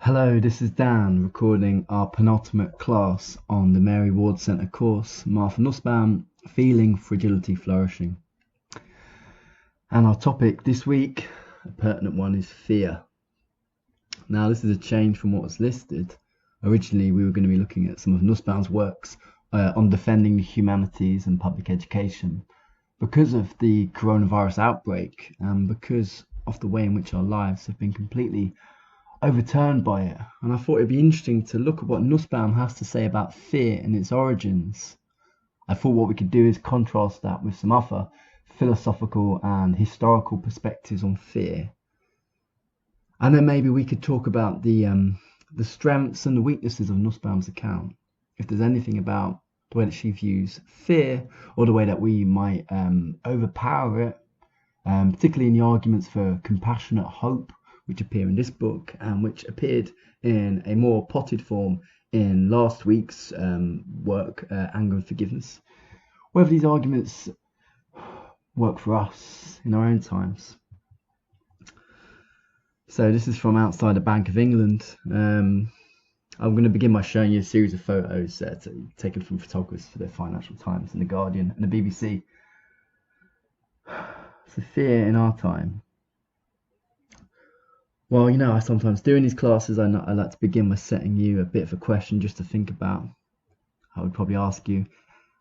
Hello, this is Dan recording our penultimate class on the Mary Ward Centre course, Martha Nussbaum, Feeling, Fragility, Flourishing. And our topic this week, a pertinent one, is fear. Now, this is a change from what was listed. Originally, we were going to be looking at some of Nussbaum's works on defending the humanities and public education. Because of the coronavirus outbreak and because of the way in which our lives have been completely overturned by it, and I thought it'd be interesting to look at what Nussbaum has to say about fear and its origins. I thought what we could do is contrast that with some other philosophical and historical perspectives on fear, and then maybe we could talk about the strengths and the weaknesses of Nussbaum's account, if there's anything about the way that she views fear or the way that we might overpower it, particularly in the arguments for compassionate hope, which appear in this book and which appeared in a more potted form in last week's work, Anger and Forgiveness. Whether these arguments work for us in our own times. So this is from outside the Bank of England. I'm going to begin by showing you a series of photos taken from photographers for the Financial Times and the Guardian and the BBC. So fear in our time. Well, I sometimes do in these classes, I like to begin by setting you a bit of a question just to think about. I would probably ask you,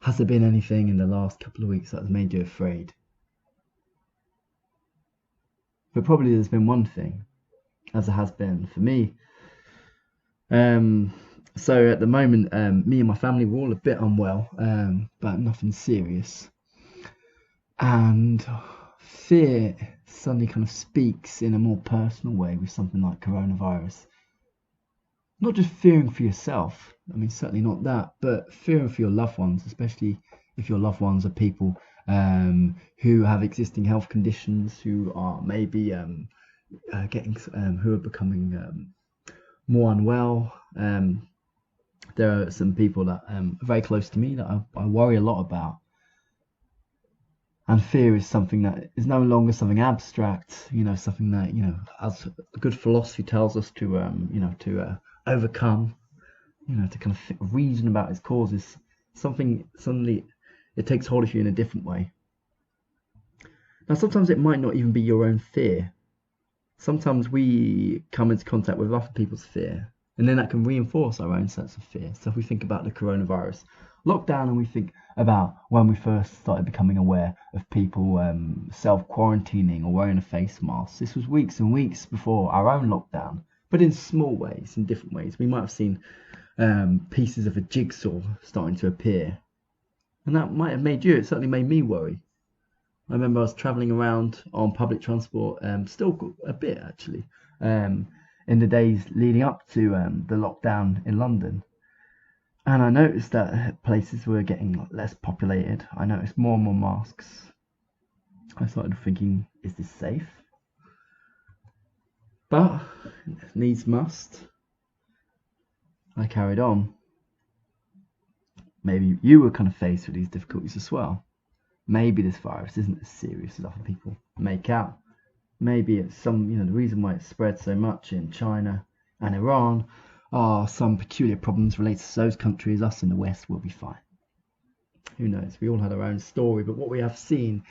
has there been anything in the last couple of weeks that has made you afraid? But probably there's been one thing, as there has been for me. So at the moment, me and my family were all a bit unwell, but nothing serious. And fear suddenly kind of speaks in a more personal way with something like coronavirus. Not just fearing for yourself, certainly not that, but fearing for your loved ones, especially if your loved ones are people who have existing health conditions, who are maybe who are becoming more unwell. There are some people that are very close to me that I worry a lot about. And fear is something that is no longer something abstract, something that, as good philosophy tells us to overcome, to kind of reason about its causes. Something suddenly, it takes hold of you in a different way. Now, sometimes it might not even be your own fear. Sometimes we come into contact with other people's fear, and then that can reinforce our own sense of fear. So if we think about the coronavirus lockdown and we think about when we first started becoming aware of people self-quarantining or wearing a face mask, this was weeks and weeks before our own lockdown, but in small ways, in different ways. We might have seen pieces of a jigsaw starting to appear, and that might have made you, it certainly made me worry. I remember I was travelling around on public transport, still a bit actually, in the days leading up to the lockdown in London. And I noticed that places were getting less populated. I noticed more and more masks. I started thinking, is this safe? But needs must. I carried on. Maybe you were kind of faced with these difficulties as well. Maybe this virus isn't as serious as other people make out. Maybe it's the reason why it spread so much in China and Iran are some peculiar problems related to those countries. Us in the West will be fine. Who knows? We all had our own story, but what we have seen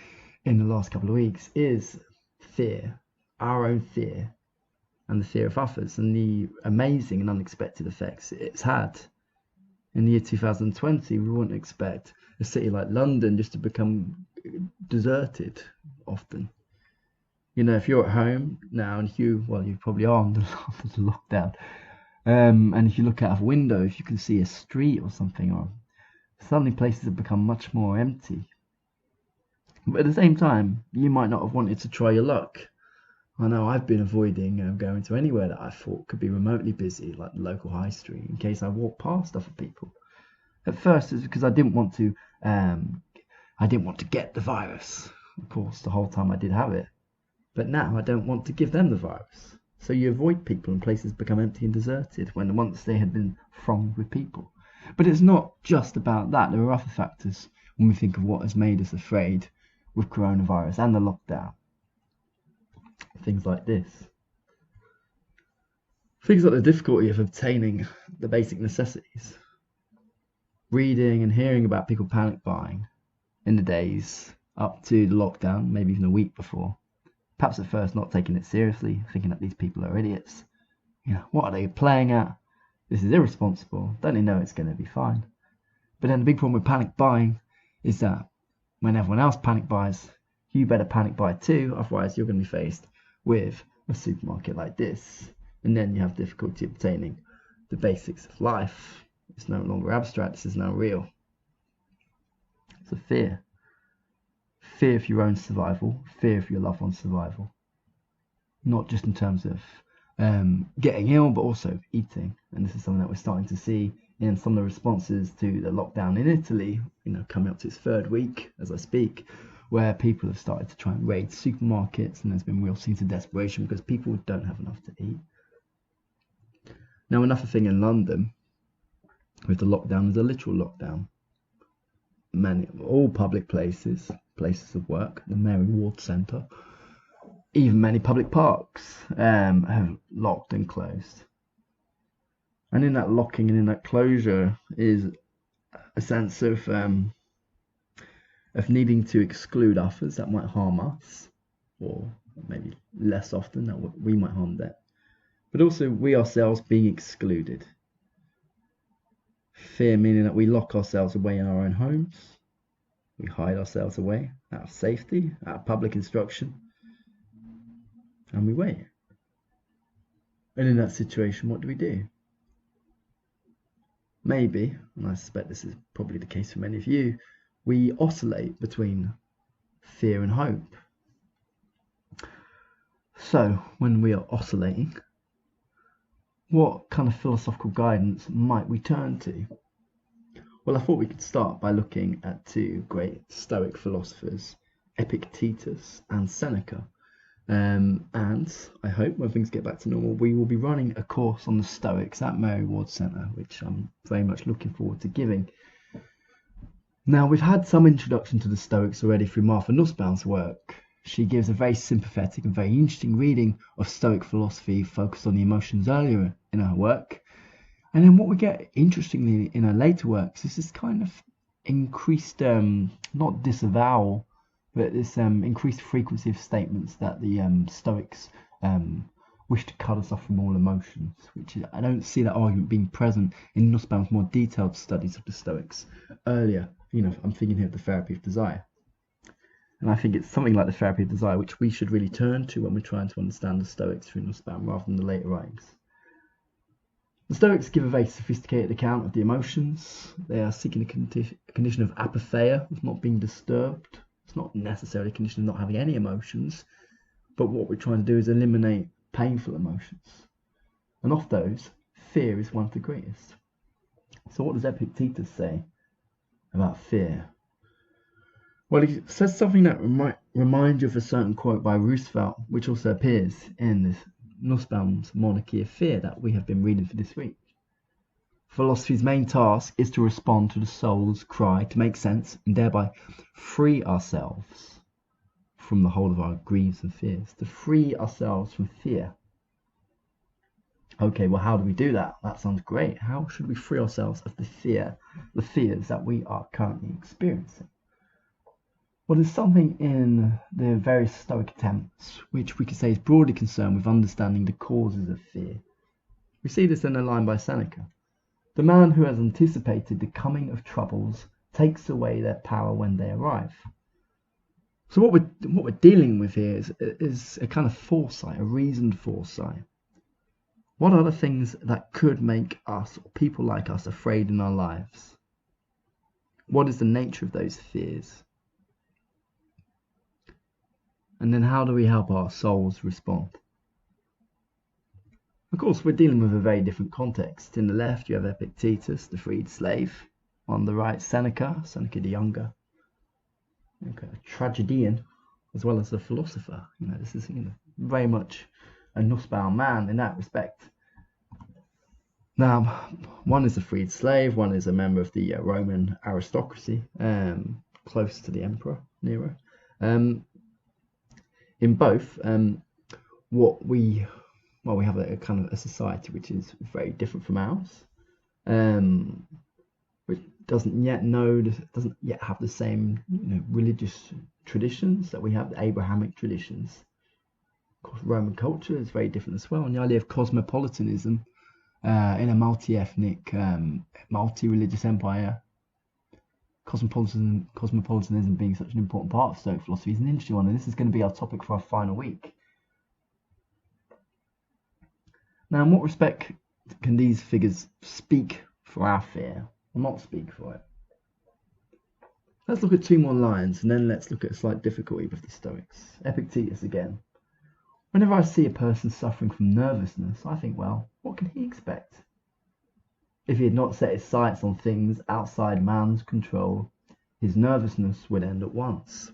in the last couple of weeks is fear, our own fear, and the fear of others, and the amazing and unexpected effects it's had. In the year 2020, we wouldn't expect a city like London just to become deserted often. If you're at home now and you probably are under the lockdown, and if you look out of a window, if you can see a street or something, or suddenly places have become much more empty. But at the same time, you might not have wanted to try your luck. I know I've been avoiding going to anywhere that I thought could be remotely busy, like the local high street, in case I walked past other people. At first, it's because I didn't want to get the virus. Of course, the whole time I did have it. But now I don't want to give them the virus. So you avoid people and places become empty and deserted when once they had been thronged with people. But it's not just about that. There are other factors when we think of what has made us afraid with coronavirus and the lockdown. Things like this. Things like the difficulty of obtaining the basic necessities. Reading and hearing about people panic buying in the days up to the lockdown, maybe even a week before. Perhaps at first not taking it seriously, thinking that these people are idiots. What are they playing at? This is irresponsible. Don't they know it's going to be fine? But then the big problem with panic buying is that when everyone else panic buys, you better panic buy too, otherwise you're going to be faced with a supermarket like this. And then you have difficulty obtaining the basics of life. It's no longer abstract, this is now real. So fear. Fear of your own survival, fear of your loved one's survival. Not just in terms of getting ill, but also eating. And this is something that we're starting to see in some of the responses to the lockdown in Italy, coming up to its third week as I speak, where people have started to try and raid supermarkets, and there's been real scenes of desperation because people don't have enough to eat. Now, another thing in London with the lockdown is a literal lockdown. All public places of work, the Mary Ward Centre, even many public parks have locked and closed. And in that locking and in that closure is a sense of needing to exclude others that might harm us, or maybe less often that we might harm them, but also we ourselves being excluded. Fear meaning that we lock ourselves away in our own homes, we hide ourselves away out of safety, out of public instruction, and we wait. And in that situation, what do? Maybe, and I suspect this is probably the case for many of you, we oscillate between fear and hope. So, when we are oscillating, what kind of philosophical guidance might we turn to? Well, I thought we could start by looking at two great Stoic philosophers, Epictetus and Seneca. And I hope when things get back to normal, we will be running a course on the Stoics at Mary Ward Centre, which I'm very much looking forward to giving. Now, we've had some introduction to the Stoics already through Martha Nussbaum's work. She gives a very sympathetic and very interesting reading of Stoic philosophy focused on the emotions earlier in her work. And then what we get, interestingly, in her later works is this kind of increased, not disavowal, but this increased frequency of statements that the Stoics wish to cut us off from all emotions, which I don't see that argument being present in Nussbaum's more detailed studies of the Stoics earlier. I'm thinking here of the therapy of desire. And I think it's something like the therapy of desire which we should really turn to when we're trying to understand the Stoics through Nussbaum rather than the later writings. The Stoics give a very sophisticated account of the emotions. They are seeking a condition of apatheia, of not being disturbed. It's not necessarily a condition of not having any emotions, but what we're trying to do is eliminate painful emotions. And of those, fear is one of the greatest. So what does Epictetus say about fear? Well, he says something that reminds you of a certain quote by Roosevelt, which also appears in this Nussbaum's Monarchy of Fear that we have been reading for this week. Philosophy's main task is to respond to the soul's cry to make sense and thereby free ourselves from the whole of our griefs and fears, to free ourselves from fear. Okay, well, how do we do that? That sounds great. How should we free ourselves of the fears that we are currently experiencing? Well, there's something in the various Stoic attempts which we could say is broadly concerned with understanding the causes of fear. We see this in a line by Seneca. The man who has anticipated the coming of troubles takes away their power when they arrive. So what we're dealing with here is a kind of foresight, a reasoned foresight. What are the things that could make us, or people like us, afraid in our lives? What is the nature of those fears? And then how do we help our souls respond? Of course, we're dealing with a very different context. In the left, you have Epictetus, the freed slave. On the right, Seneca the Younger, a tragedian, as well as a philosopher. This is very much a Nussbaum man in that respect. Now, one is a freed slave, one is a member of the Roman aristocracy, close to the emperor, Nero. In both, what we well, we have a kind of a society which is very different from ours, which doesn't yet have the same religious traditions that we have, the Abrahamic traditions. Of course, Roman culture is very different as well, and the idea of cosmopolitanism in a multi-ethnic, multi-religious empire. Cosmopolitanism being such an important part of Stoic philosophy is an interesting one, and this is going to be our topic for our final week. Now, in what respect can these figures speak for our fear, or not speak for it? Let's look at two more lines, and then let's look at a slight difficulty with the Stoics. Epictetus again. Whenever I see a person suffering from nervousness, I think, well, what can he expect? If he had not set his sights on things outside man's control, his nervousness would end at once.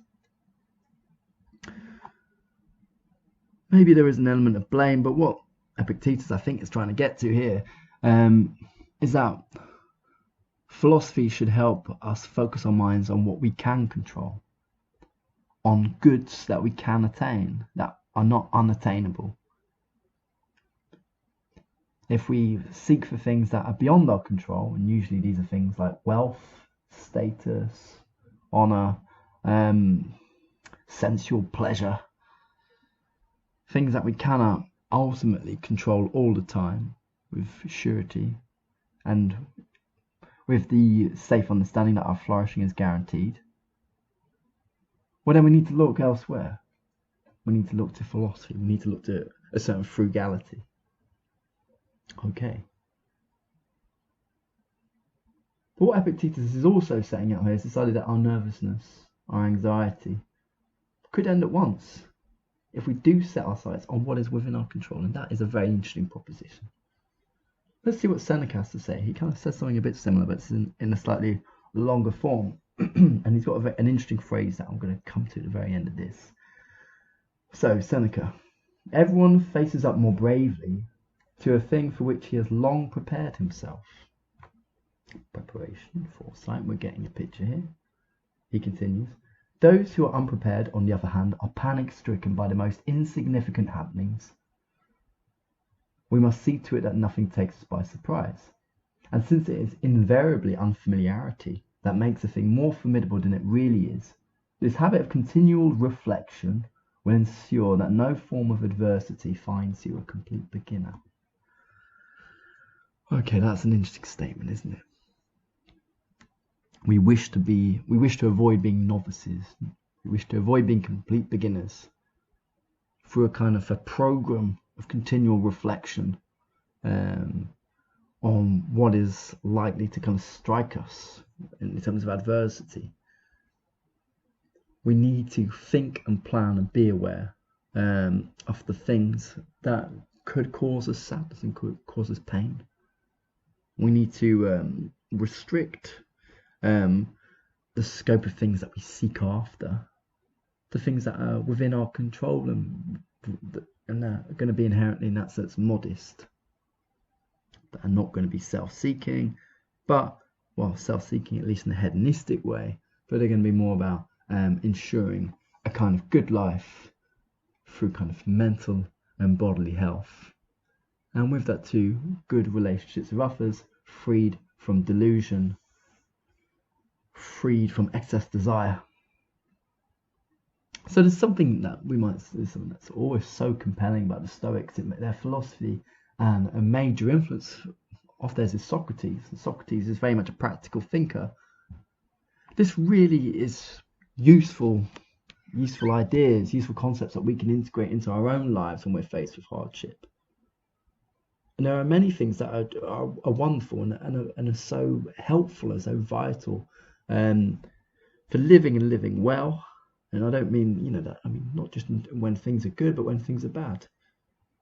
Maybe there is an element of blame, but what Epictetus, I think, is trying to get to here is that philosophy should help us focus our minds on what we can control, on goods that we can attain, that are not unattainable. If we seek for things that are beyond our control, and usually these are things like wealth, status, honor, sensual pleasure, things that we cannot ultimately control all the time with surety, and with the safe understanding that our flourishing is guaranteed, well, then we need to look elsewhere. We need to look to philosophy. We need to look to a certain frugality. Okay. But what Epictetus is also saying out here is this idea that our nervousness, our anxiety, could end at once if we do set our sights on what is within our control, and that is a very interesting proposition. Let's see what Seneca has to say. He kind of says something a bit similar, but it's in a slightly longer form. And he's got an interesting phrase that I'm going to come to at the very end of this. So, Seneca, everyone faces up more bravely to a thing for which he has long prepared himself. Preparation, foresight, we're getting a picture here. He continues, those who are unprepared, on the other hand, are panic-stricken by the most insignificant happenings. We must see to it that nothing takes us by surprise. And since it is invariably unfamiliarity that makes a thing more formidable than it really is, this habit of continual reflection will ensure that no form of adversity finds you a complete beginner. Okay, that's an interesting statement, isn't it? We wish to avoid being novices. We wish to avoid being complete beginners through a kind of a program of continual reflection on what is likely to kind of strike us in terms of adversity. We need to think and plan and be aware of the things that could cause us sadness and could cause us pain. We need to restrict the scope of things that we seek after, the things that are within our control and are going to be inherently, in that sense, modest, that are not going to be self-seeking, but, well, self-seeking at least in a hedonistic way, but they're going to be more about ensuring a kind of good life through kind of mental and bodily health. And with that too, good relationships with others, freed from delusion, freed from excess desire. So there's something that's always so compelling about the Stoics, their philosophy, and a major influence of theirs is Socrates. And Socrates is very much a practical thinker. This really is useful ideas, useful concepts that we can integrate into our own lives when we're faced with hardship. And there are many things that are wonderful and are so helpful and so vital for living and living well. And I don't mean, that, I mean, not just when things are good, but when things are bad.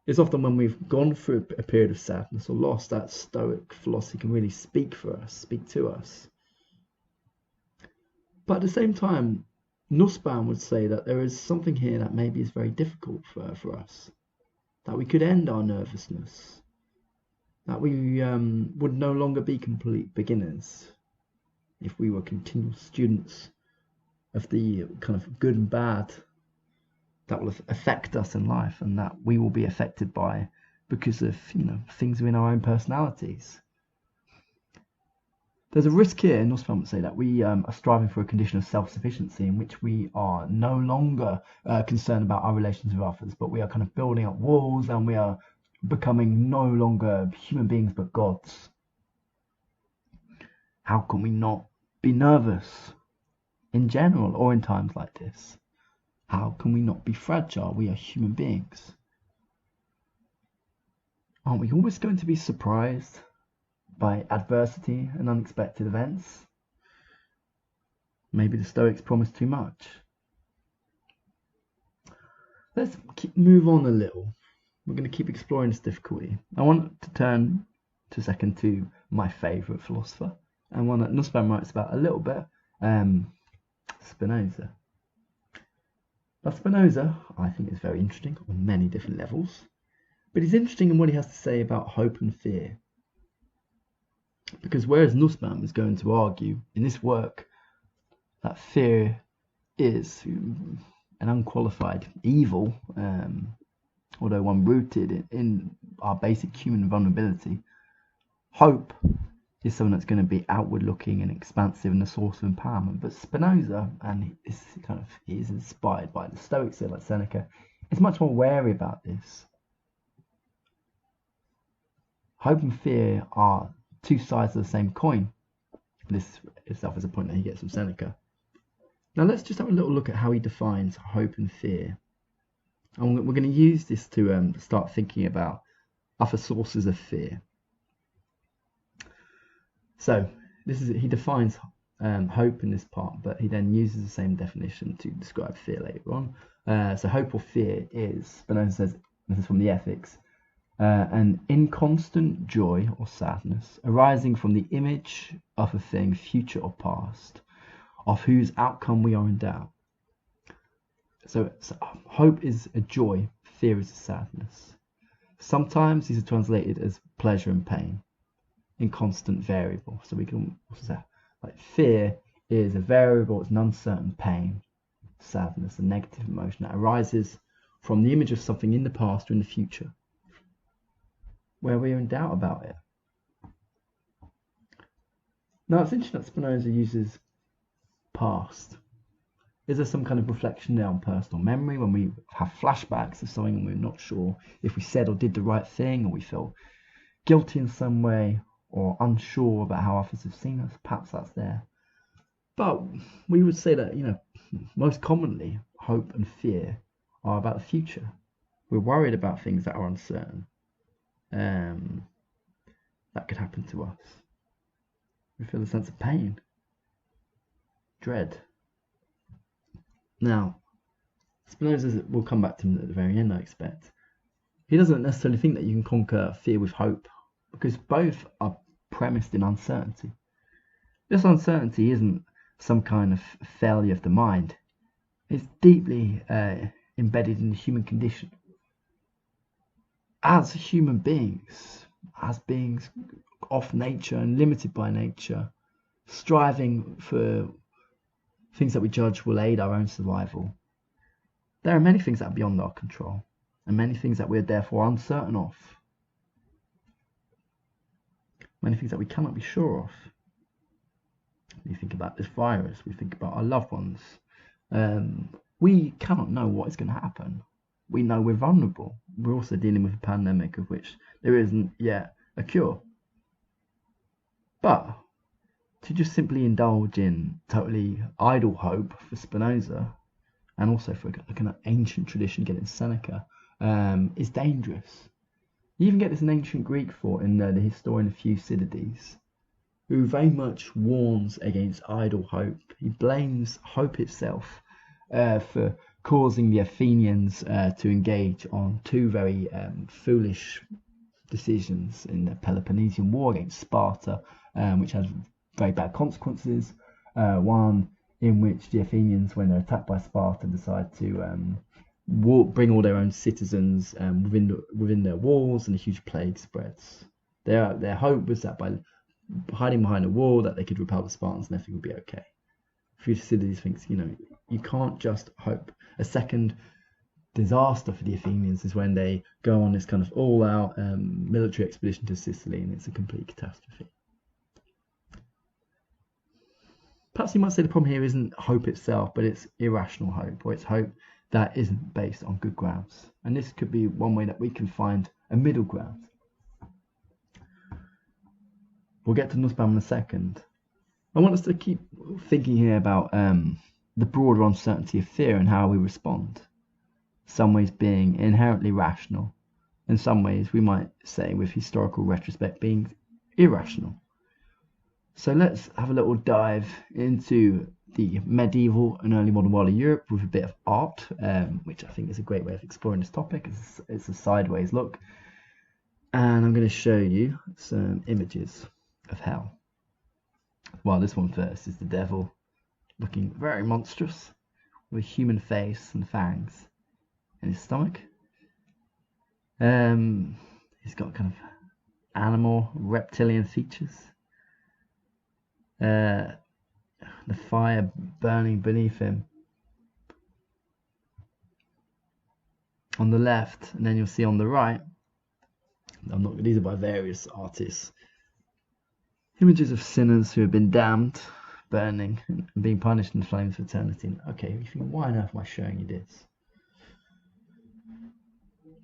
It's often when we've gone through a period of sadness or loss that Stoic philosophy can really speak to us. But at the same time, Nussbaum would say that there is something here that maybe is very difficult for us, that we could end our nervousness, that we would no longer be complete beginners if we were continual students of the kind of good and bad that will affect us in life, and that we will be affected by because of things within our own personalities. There's a risk here, and Nussbaum would say that we are striving for a condition of self-sufficiency in which we are no longer concerned about our relations with others, but we are kind of building up walls, and we are becoming no longer human beings but gods. How can we not be nervous in general or in times like this? How can we not be fragile? We are human beings. Aren't we always going to be surprised by adversity and unexpected events? Maybe the Stoics promised too much. Let's move on a little. We're going to keep exploring this difficulty. I want to turn to second to my favourite philosopher, and one that Nussbaum writes about a little bit, Spinoza. Now, Spinoza, I think, is very interesting on many different levels, but he's interesting in what he has to say about hope and fear. Because whereas Nussbaum is going to argue in this work that fear is an unqualified evil, although one rooted in our basic human vulnerability, hope is something that's going to be outward looking and expansive and a source of empowerment. But Spinoza, and he is inspired by the Stoics like Seneca, is much more wary about this. Hope and fear are two sides of the same coin. This itself is a point that he gets from Seneca. Now let's just have a little look at how he defines hope and fear. And we're going to use this to start thinking about other sources of fear. So he defines hope in this part, but he then uses the same definition to describe fear later on. So hope or fear is, Spinoza says, this is from the Ethics, an inconstant joy or sadness arising from the image of a thing, future or past, of whose outcome we are in doubt. So hope is a joy, fear is a sadness. Sometimes these are translated as pleasure and pain, inconstant variable. So we can also say like fear is a variable, it's an uncertain pain, sadness, a negative emotion that arises from the image of something in the past or in the future, where we are in doubt about it. Now it's interesting that Spinoza uses past. Is there some kind of reflection there on personal memory when we have flashbacks of something and we're not sure if we said or did the right thing, or we feel guilty in some way or unsure about how others have seen us? Perhaps that's there. But we would say that, most commonly hope and fear are about the future. We're worried about things that are uncertain. That could happen to us. We feel a sense of pain, dread. Now, Spinoza, we'll come back to him at the very end, I expect. He doesn't necessarily think that you can conquer fear with hope, because both are premised in uncertainty. This uncertainty isn't some kind of failure of the mind. It's deeply embedded in the human condition. As human beings, as beings of nature and limited by nature, striving for things that we judge will aid our own survival, there are many things that are beyond our control, and many things that we're therefore uncertain of. Many things that we cannot be sure of. We think about this virus, we think about our loved ones. We cannot know what is going to happen. We know we're vulnerable. We're also dealing with a pandemic of which there isn't yet a cure. But to just simply indulge in totally idle hope for Spinoza, and also for a kind of ancient tradition, getting Seneca, is dangerous. You even get this in ancient Greek thought in the historian of Thucydides, who very much warns against idle hope. He blames hope itself for causing the Athenians to engage on two very foolish decisions in the Peloponnesian War against Sparta, which has very bad consequences. One in which the Athenians, when they're attacked by Sparta, decide to bring all their own citizens within their walls, and a huge plague spreads. Their hope was that by hiding behind a wall that they could repel the Spartans and everything would be okay. Thucydides thinks, you can't just hope. A second disaster for the Athenians is when they go on this kind of all-out military expedition to Sicily, and it's a complete catastrophe. Perhaps you might say the problem here isn't hope itself, but it's irrational hope, or it's hope that isn't based on good grounds. And this could be one way that we can find a middle ground. We'll get to Nussbaum in a second. I want us to keep thinking here about the broader uncertainty of fear and how we respond. Some ways being inherently rational, in some ways we might say with historical retrospect being irrational. So let's have a little dive into the medieval and early modern world of Europe with a bit of art, which I think is a great way of exploring this topic. It's a sideways look. And I'm going to show you some images of hell. Well, this one first is the devil, looking very monstrous, with a human face and fangs in his stomach. He's got kind of animal, reptilian features. The fire burning beneath him on the left, and then you'll see on the right, these are by various artists, images of sinners who have been damned, burning and being punished in flames for eternity. Okay, you think, why on earth am I showing you this?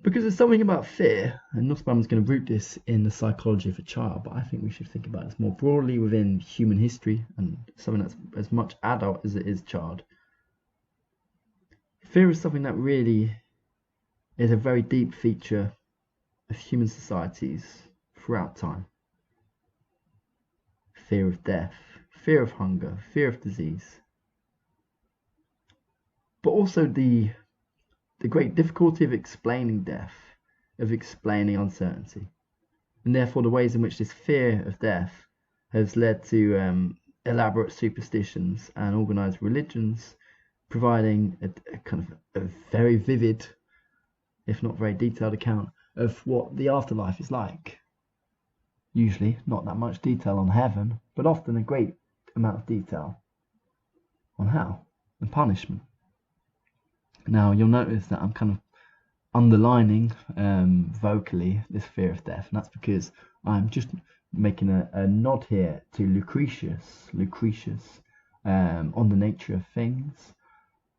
Because there's something about fear, and Nussbaum is going to root this in the psychology of a child, but I think we should think about this more broadly within human history and something that's as much adult as it is child. Fear is something that really is a very deep feature of human societies throughout time. Fear of death, fear of hunger, fear of disease, but also the great difficulty of explaining death, of explaining uncertainty, and therefore the ways in which this fear of death has led to elaborate superstitions and organized religions, providing a kind of a very vivid, if not very detailed account of what the afterlife is like. Usually not that much detail on heaven, but often a great amount of detail on hell and punishment. Now, you'll notice that I'm kind of underlining vocally this fear of death, and that's because I'm just making a nod here to Lucretius on the nature of things,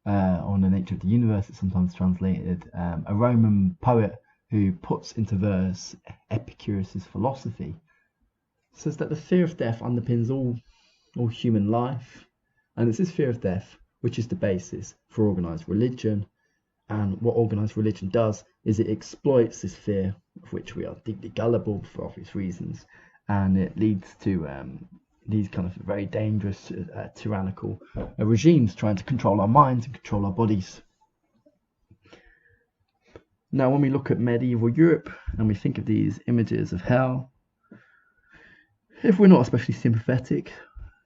on the nature of the universe. It's sometimes translated, a Roman poet who puts into verse Epictetus' philosophy, says that the fear of death underpins all human life, and it's this fear of death which is the basis for organized religion. And what organized religion does is it exploits this fear, of which we are deeply gullible for obvious reasons, and it leads to these kind of very dangerous tyrannical regimes trying to control our minds and control our bodies. Now, when we look at medieval Europe and we think of these images of hell, if we're not especially sympathetic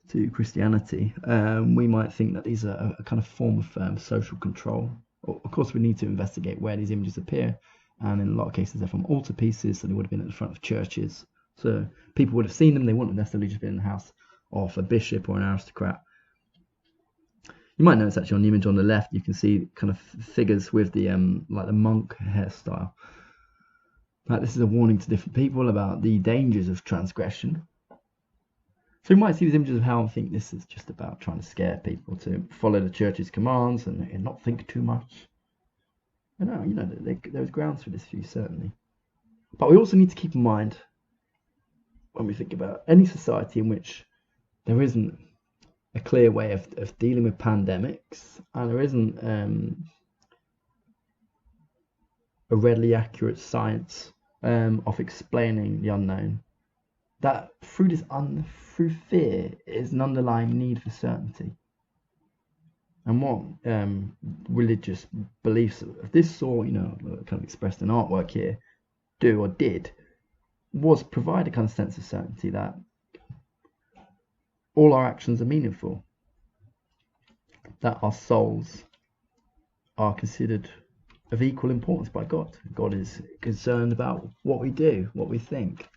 to Christianity, we might think that these are a kind of form of social control. Of course, we need to investigate where these images appear, and in a lot of cases they're from altarpieces, so they would have been at the front of churches. So people would have seen them, they wouldn't have necessarily just been in the house of a bishop or an aristocrat. You might notice actually on the image on the left, you can see kind of figures with the like the monk hairstyle. Like, this is a warning to different people about the dangers of transgression. So you might see these images of hell and think this is just about trying to scare people to follow the church's commands and not think too much. And no, you know, there's grounds for this view, certainly. But we also need to keep in mind, when we think about any society in which there isn't a clear way of dealing with pandemics, and there isn't a readily accurate science of explaining the unknown, that through fear is an underlying need for certainty. And what religious beliefs of this sort, you know, kind of expressed in artwork here, do or did, was provide a kind of sense of certainty that all our actions are meaningful, that our souls are considered of equal importance by God. God is concerned about what we do, what we think.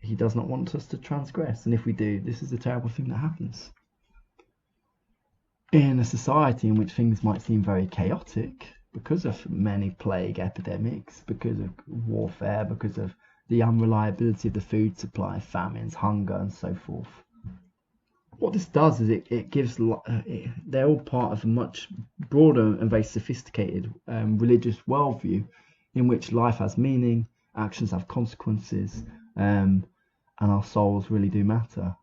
He does not want us to transgress, and if we do, this is a terrible thing that happens. in a society in which things might seem very chaotic because of many plague epidemics, because of warfare, because of the unreliability of the food supply, famines, hunger, and so forth. What this does is it gives, they're all part of a much broader and very sophisticated religious worldview in which life has meaning, actions have consequences, and our souls really do matter.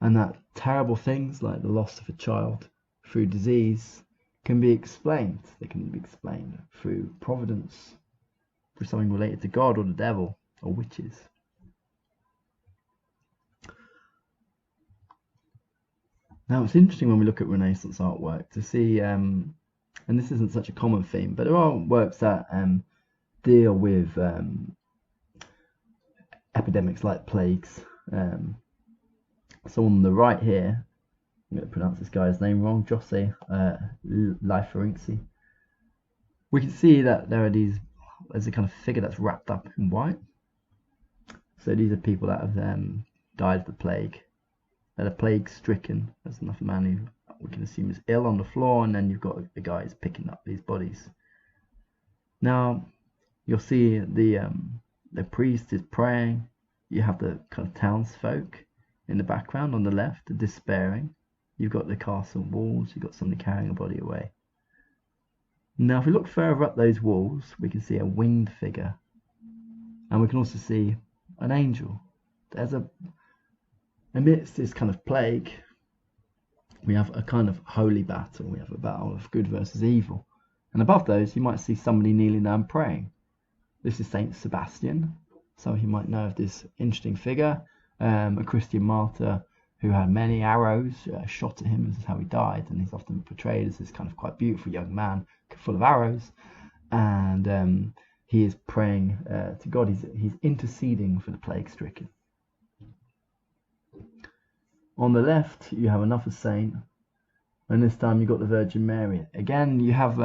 And that terrible things like the loss of a child through disease can be explained. They can be explained through providence, through something related to God or the devil or witches. Now, it's interesting when we look at Renaissance artwork to see, and this isn't such a common theme, but there are works that deal with epidemics like plagues. So on the right here, I'm going to pronounce this guy's name wrong, Jose Lieferinci. We can see that there's a kind of figure that's wrapped up in white. So these are people that have died of the plague. They're plague stricken. There's another man who we can assume is ill on the floor, and then you've got the guy who's picking up these bodies. Now you'll see the priest is praying. You have the kind of townsfolk in the background on the left, despairing. You've got the castle walls. You've got somebody carrying a body away. Now, if we look further up those walls, we can see a winged figure, and we can also see an angel. Amidst this kind of plague, we have a kind of holy battle. We have a battle of good versus evil, and above those, you might see somebody kneeling down praying. This is Saint Sebastian. Some of you might know of this interesting figure, a Christian martyr who had many arrows shot at him. This is how he died, and he's often portrayed as this kind of quite beautiful young man full of arrows, and he is praying to God. He's interceding for the plague-stricken. On the left, you have another saint, and this time you've got the Virgin Mary. Again, you have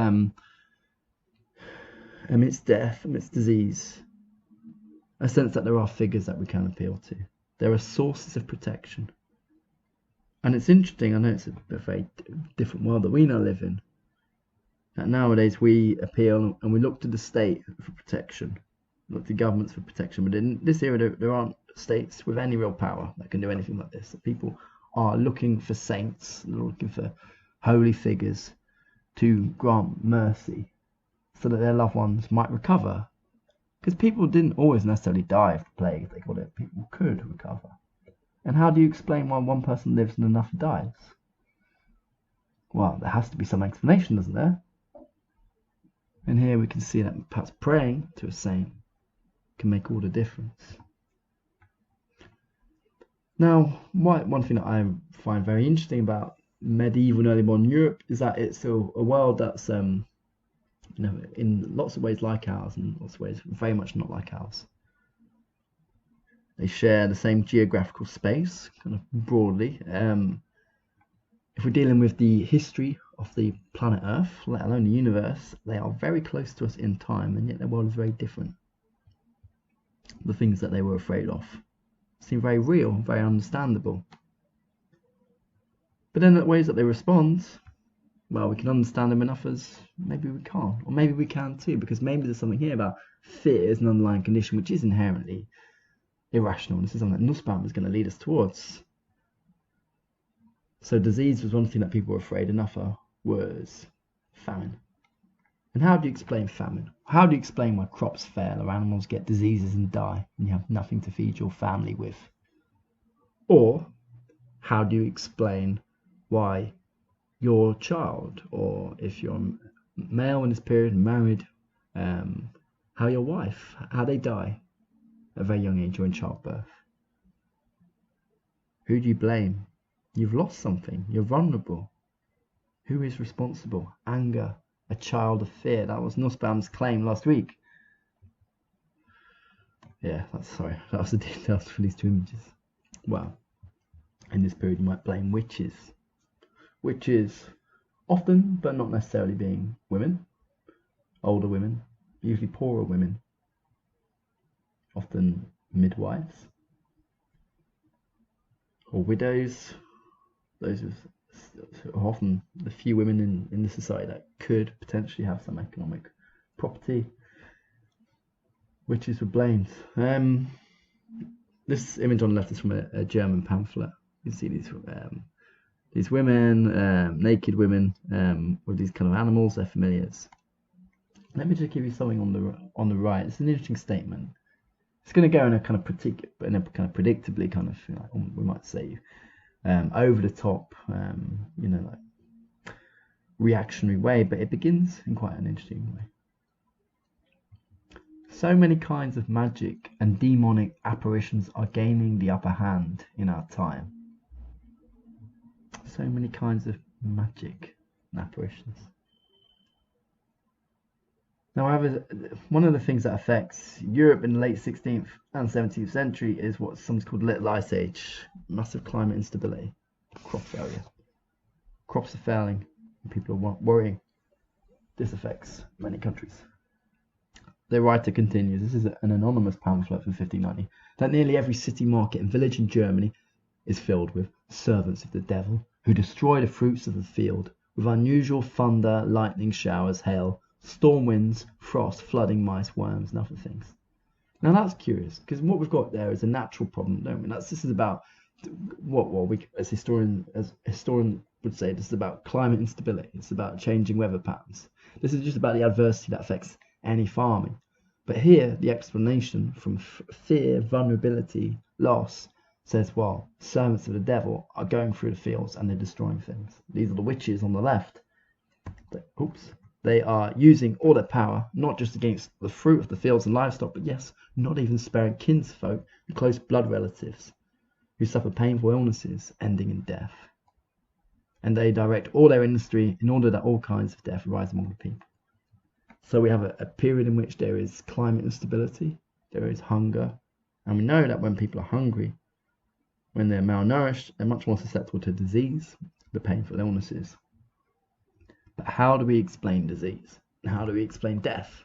amidst death, amidst disease, a sense that there are figures that we can appeal to. There are sources of protection. And it's interesting, I know it's a very different world that we now live in, that nowadays we appeal and we look to the state for protection, look to governments for protection. But in this era, there aren't states with any real power that can do anything like this. People are looking for saints, they're looking for holy figures to grant mercy so that their loved ones might recover. Because people didn't always necessarily die of the plague, they called it. People could recover. And how do you explain why one person lives and another dies? Well, there has to be some explanation, doesn't there? And here we can see that perhaps praying to a saint can make all the difference. Now, one thing that I find very interesting about medieval and early modern Europe is that it's a world that's, in lots of ways like ours, and lots of ways very much not like ours. They share the same geographical space, kind of broadly. If we're dealing with the history of the planet Earth, let alone the universe, they are very close to us in time, and yet their world is very different. The things that they were afraid of seem very real, very understandable. But then the ways that they respond, well, we can understand them enough as maybe we can't, or maybe we can too, because maybe there's something here about fear as an underlying condition which is inherently irrational. This is something that Nussbaum is going to lead us towards. So disease was one thing that people were afraid, another was famine. And how do you explain famine? How do you explain why crops fail or animals get diseases and die and you have nothing to feed your family with? Or how do you explain why your child, or if you're male in this period, married, how your wife, how they die at a very young age or in childbirth? Who do you blame? You've lost something. You're vulnerable. Who is responsible? Anger, a child of fear. That was Nussbaum's claim last week. Yeah, that was the details for these two images. Well, in this period you might blame witches. Witches, often, but not necessarily, being women, older women, usually poorer women, often midwives, or widows, those with often the few women in the society that could potentially have some economic property. Witches were blamed. This image on the left is from a German pamphlet. You can see these women, naked women, with these kind of animals, their familiars. Let me just give you something on the right. It's an interesting statement. It's going to go in a kind of predictably kind of, you know, we might say, over the top, you know, like reactionary way, but it begins in quite an interesting way. So many kinds of magic and demonic apparitions are gaining the upper hand in our time. So many kinds of magic and apparitions. Now, however, one of the things that affects Europe in the late 16th and 17th century is what's sometimes called Little Ice Age, massive climate instability, crop failure. Crops are failing, and people are worrying. This affects many countries. The writer continues, this is an anonymous pamphlet from 1590, that nearly every city, market and village in Germany is filled with servants of the devil, who destroy the fruits of the field with unusual thunder, lightning, showers, hail, storm winds, frost, flooding, mice, worms, and other things. Now that's curious, because what we've got there is a natural problem, don't we? This is about what we, as historian would say, this is about climate instability. It's about changing weather patterns. This is just about the adversity that affects any farming. But here, the explanation from fear, vulnerability, loss, says, well, servants of the devil are going through the fields and they're destroying things. These are the witches on the left. They are using all their power, not just against the fruit of the fields and livestock, but yes, not even sparing kinsfolk and close blood relatives who suffer painful illnesses ending in death. And they direct all their industry in order that all kinds of death arise among the people. So we have a period in which there is climate instability, there is hunger, and we know that when people are hungry, when they're malnourished, they're much more susceptible to disease, the painful illnesses. But how do we explain disease? And how do we explain death?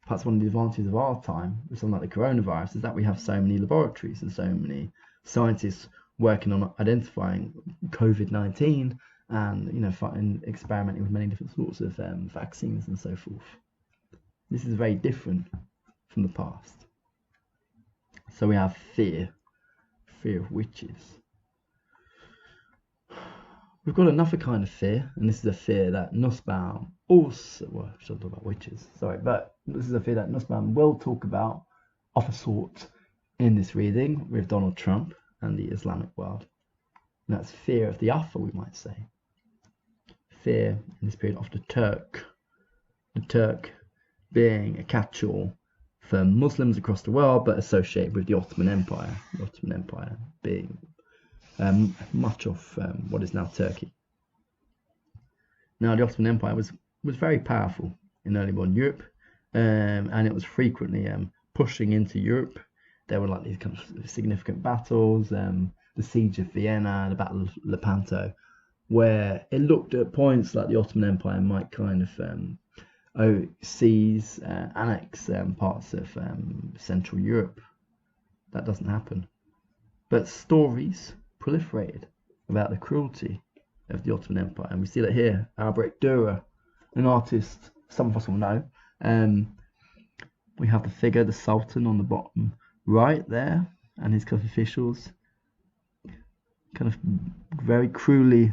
Perhaps one of the advantages of our time with something like the coronavirus is that we have so many laboratories and so many scientists working on identifying COVID-19 and, you know, experimenting with many different sorts of vaccines and so forth. This is very different from the past. So we have fear of witches. We've got another kind of fear, and this is a fear that Nussbaum also, well, I should talk about witches, sorry, but this is a fear that Nussbaum will talk about of a sort in this reading with Donald Trump and the Islamic world. And that's fear of the other, we might say. Fear in this period of the Turk being a catch-all for Muslims across the world, but associated with the Ottoman Empire. The Ottoman Empire being much of what is now Turkey. Now, the Ottoman Empire was very powerful in early modern Europe, and it was frequently pushing into Europe. There were like these kind of significant battles, the siege of Vienna, the Battle of Lepanto, where it looked at points like the Ottoman Empire might kind of annex parts of Central Europe. That doesn't happen. But stories proliferated about the cruelty of the Ottoman Empire, and we see that here. Albrecht Dürer, an artist some of us will know. We have the figure, the Sultan, on the bottom right there, and his kind of officials kind of very cruelly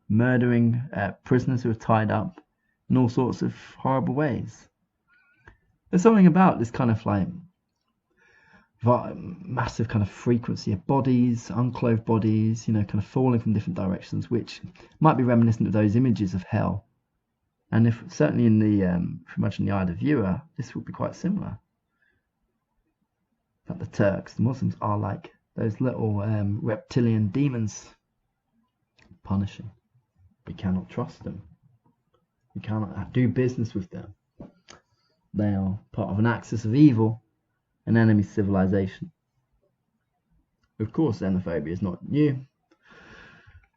murdering prisoners who are tied up in all sorts of horrible ways. There's something about this kind of like massive kind of frequency of bodies, unclothed bodies, you know, kind of falling from different directions, which might be reminiscent of those images of hell. And if certainly in the, if you imagine the eye of the viewer, this would be quite similar. That the Turks, the Muslims, are like those little reptilian demons, punishing. We cannot trust them. We cannot do business with them. They are part of an axis of evil, an enemy civilization. Of course, xenophobia is not new.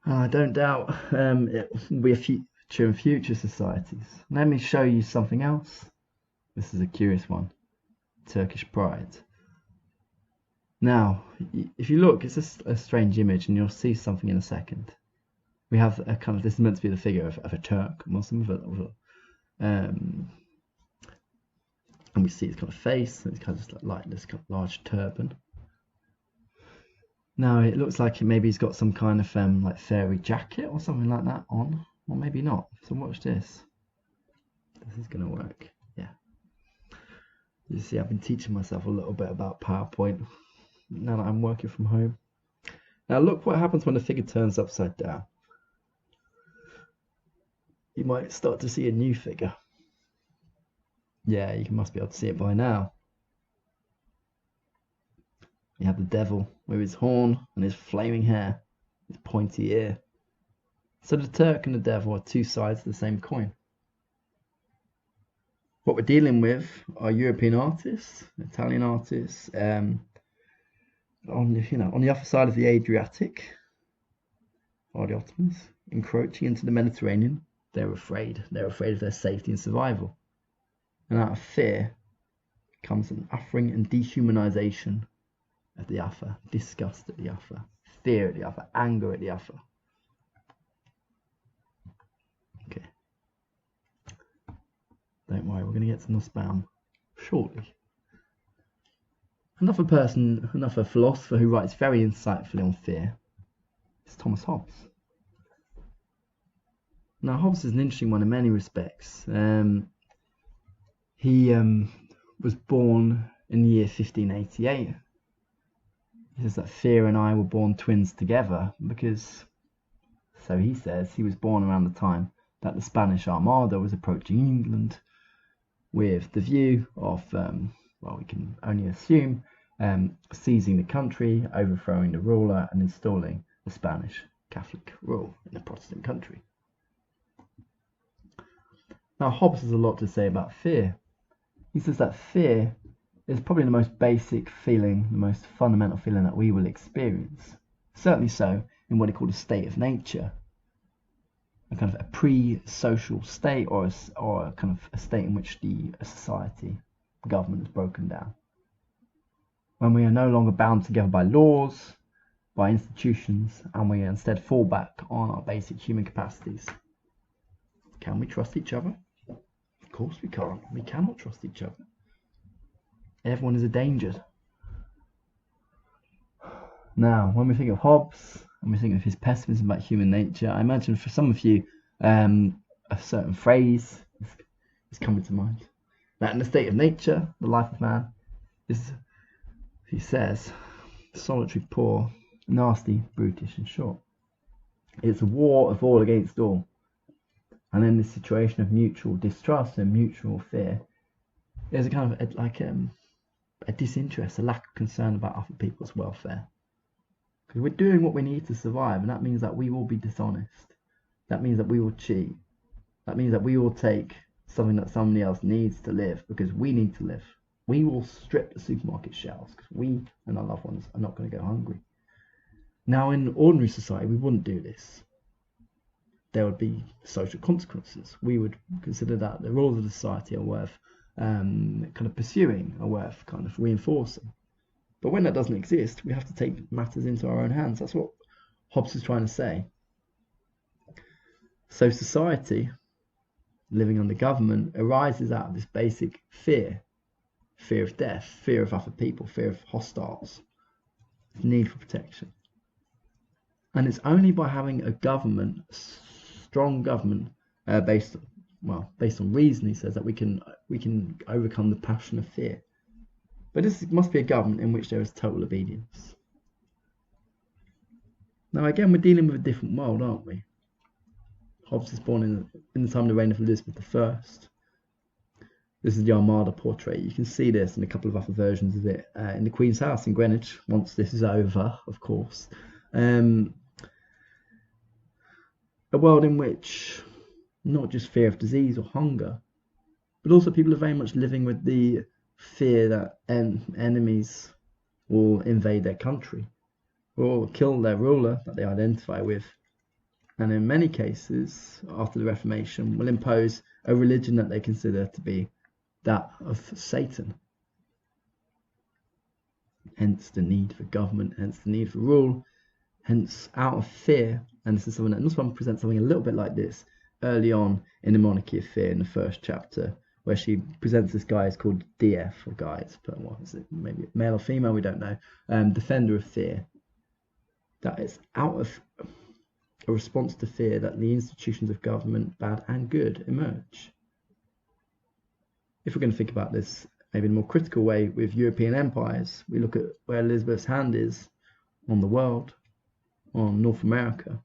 I don't doubt it will be a feature in future societies. Let me show you something else. This is a curious one. Turkish pride. Now, if you look, it's a strange image, and you'll see something in a second. We have a kind of, this is meant to be the figure of a Turk Muslim, and we see his kind of face, and it's kind of just like this kind of large turban. Now it looks like maybe he's got some kind of like fairy jacket or something like that on, or maybe not. So watch this. This is gonna work. Yeah. You see, I've been teaching myself a little bit about PowerPoint now that I'm working from home. Now look what happens when the figure turns upside down. You might start to see a new figure. Yeah, you must be able to see it by now. You have the devil with his horn and his flaming hair, his pointy ear. So the Turk and the devil are two sides of the same coin. What we're dealing with are European artists, Italian artists, on the other side of the Adriatic are the Ottomans, encroaching into the Mediterranean. They're afraid of their safety and survival. And out of fear comes an offering and dehumanization of the other, disgust at the other, fear at the other, anger at the other. Okay. Don't worry, we're going to get to Nussbaum shortly. Another philosopher who writes very insightfully on fear is Thomas Hobbes. Now, Hobbes is an interesting one in many respects. He was born in the year 1588. He says that fear and I were born twins together because, so he says, he was born around the time that the Spanish Armada was approaching England with the view of, we can only assume, seizing the country, overthrowing the ruler, and installing the Spanish Catholic rule in a Protestant country. Now, Hobbes has a lot to say about fear. He says that fear is probably the most basic feeling, the most fundamental feeling that we will experience. Certainly so in what he called a state of nature, a kind of a pre-social state, or a kind of a state in which a society, government is broken down. When we are no longer bound together by laws, by institutions, and we instead fall back on our basic human capacities. Can we trust each other? Of course we can't. We cannot trust each other. Everyone is endangered. Now, when we think of Hobbes, and we think of his pessimism about human nature, I imagine for some of you, a certain phrase is coming to mind. That in the state of nature, the life of man is, he says, solitary, poor, nasty, brutish, and short. It's a war of all against all. And in this situation of mutual distrust and mutual fear, there's a kind of a disinterest, a lack of concern about other people's welfare. Because we're doing what we need to survive, and that means that we will be dishonest. That means that we will cheat. That means that we will take something that somebody else needs to live because we need to live. We will strip the supermarket shelves because we and our loved ones are not going to go hungry. Now, in ordinary society, we wouldn't do this. There would be social consequences. We would consider that the rules of the society are worth kind of pursuing, are worth kind of reinforcing. But when that doesn't exist, we have to take matters into our own hands. That's what Hobbes is trying to say. So society, living under government, arises out of this basic fear. Fear of death, fear of other people, fear of hostiles, need for protection. And it's only by having a government, strong government, based on reason, he says, that we can overcome the passion of fear. But this must be a government in which there is total obedience. Now again, we're dealing with a different world, aren't we? Hobbes is born in the time of the reign of Elizabeth I. This is the Armada portrait. You can see this in a couple of other versions of it in the Queen's House in Greenwich, once this is over, of course. A world in which not just fear of disease or hunger, but also people are very much living with the fear that enemies will invade their country or kill their ruler that they identify with, and in many cases after the Reformation will impose a religion that they consider to be that of Satan. Hence the need for government, hence the need for rule, hence out of fear And this is something that Nussbaum presents something a little bit like this early on in the Monarchy of Fear in the first chapter, where she presents this guy as called DF, or guys, but what is it? Maybe male or female, we don't know. Defender of fear. That is out of a response to fear that the institutions of government, bad and good, emerge. If we're going to think about this maybe in a more critical way with European empires, we look at where Elizabeth's hand is on the world, on North America.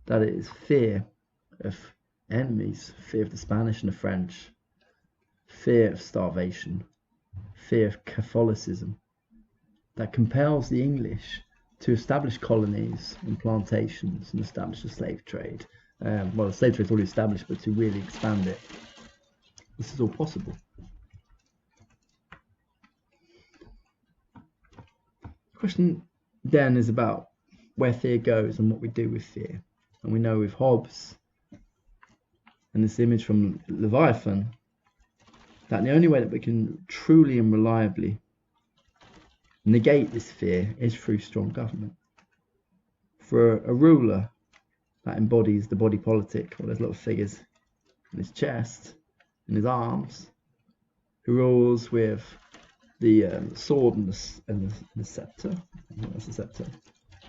That is fear of enemies, fear of the Spanish and the French, fear of starvation, fear of Catholicism, that compels the English to establish colonies and plantations and establish a slave trade. Well, the slave trade is already established, but to really expand it. This is all possible. The question then is about where fear goes and what we do with fear. And we know with Hobbes and this image from Leviathan that the only way that we can truly and reliably negate this fear is through strong government. For a ruler that embodies the body politic, or those little figures in his chest, in his arms, who rules with the sword and the scepter, that's the scepter,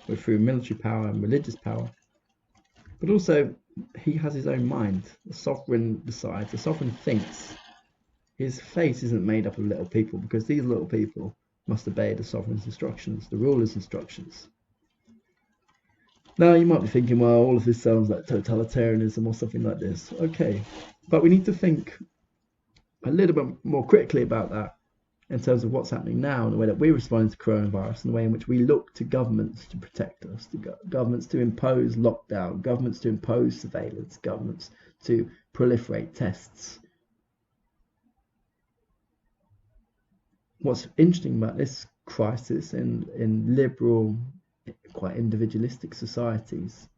but through military power and religious power. But also, he has his own mind. The sovereign decides, the sovereign thinks. His fate isn't made up of little people, because these little people must obey the sovereign's instructions, the ruler's instructions. Now, you might be thinking, well, all of this sounds like totalitarianism or something like this. Okay, but we need to think a little bit more critically about that in terms of what's happening now and the way that we respond to coronavirus and the way in which we look to governments to protect us, to governments to impose lockdown, governments to impose surveillance, governments to proliferate tests. What's interesting about this crisis in liberal, quite individualistic societies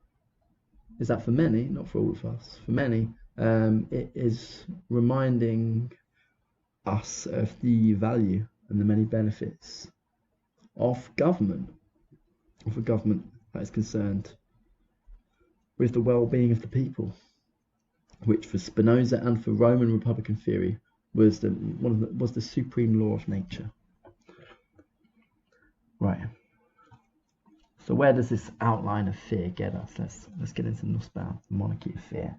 is that for many, not for all of us, for many, it is reminding us of the value and the many benefits of government, of a government that is concerned with the well-being of the people, which for Spinoza and for Roman Republican theory was the supreme law of nature. Right. So where does this outline of fear get us? Let's get into Nussbaum, the Monarchy of Fear.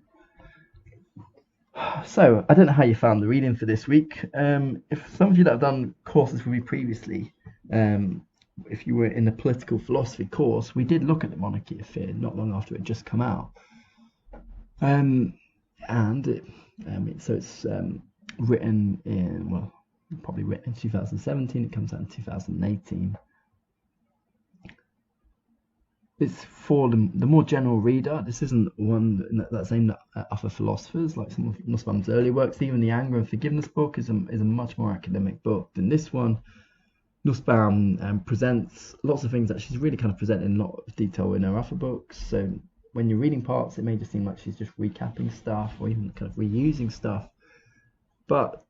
So I don't know how you found the reading for this week. If some of you that have done courses with me previously, if you were in the political philosophy course, we did look at the Monarchy of Fear not long after it had just come out. So it's written in, well, probably written in 2017. It comes out in 2018. It's for the more general reader. This isn't one that's aimed at other philosophers, like some of Nussbaum's early works. Even the Anger and Forgiveness book is a much more academic book than this one. Nussbaum presents lots of things that she's really kind of presented in a lot of detail in her other books. So when you're reading parts, it may just seem like she's just recapping stuff or even kind of reusing stuff. But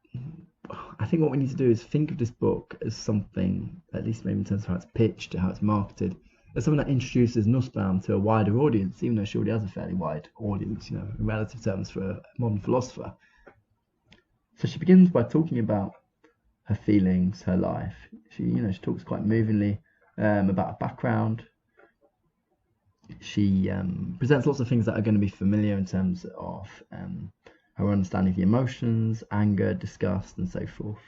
I think what we need to do is think of this book as something, at least maybe in terms of how it's pitched, how it's marketed, as something that introduces Nussbaum to a wider audience, even though she already has a fairly wide audience, in relative terms for a modern philosopher. So she begins by talking about her feelings, her life. She talks quite movingly about her background. She presents lots of things that are going to be familiar in terms of her understanding of the emotions, anger, disgust, and so forth.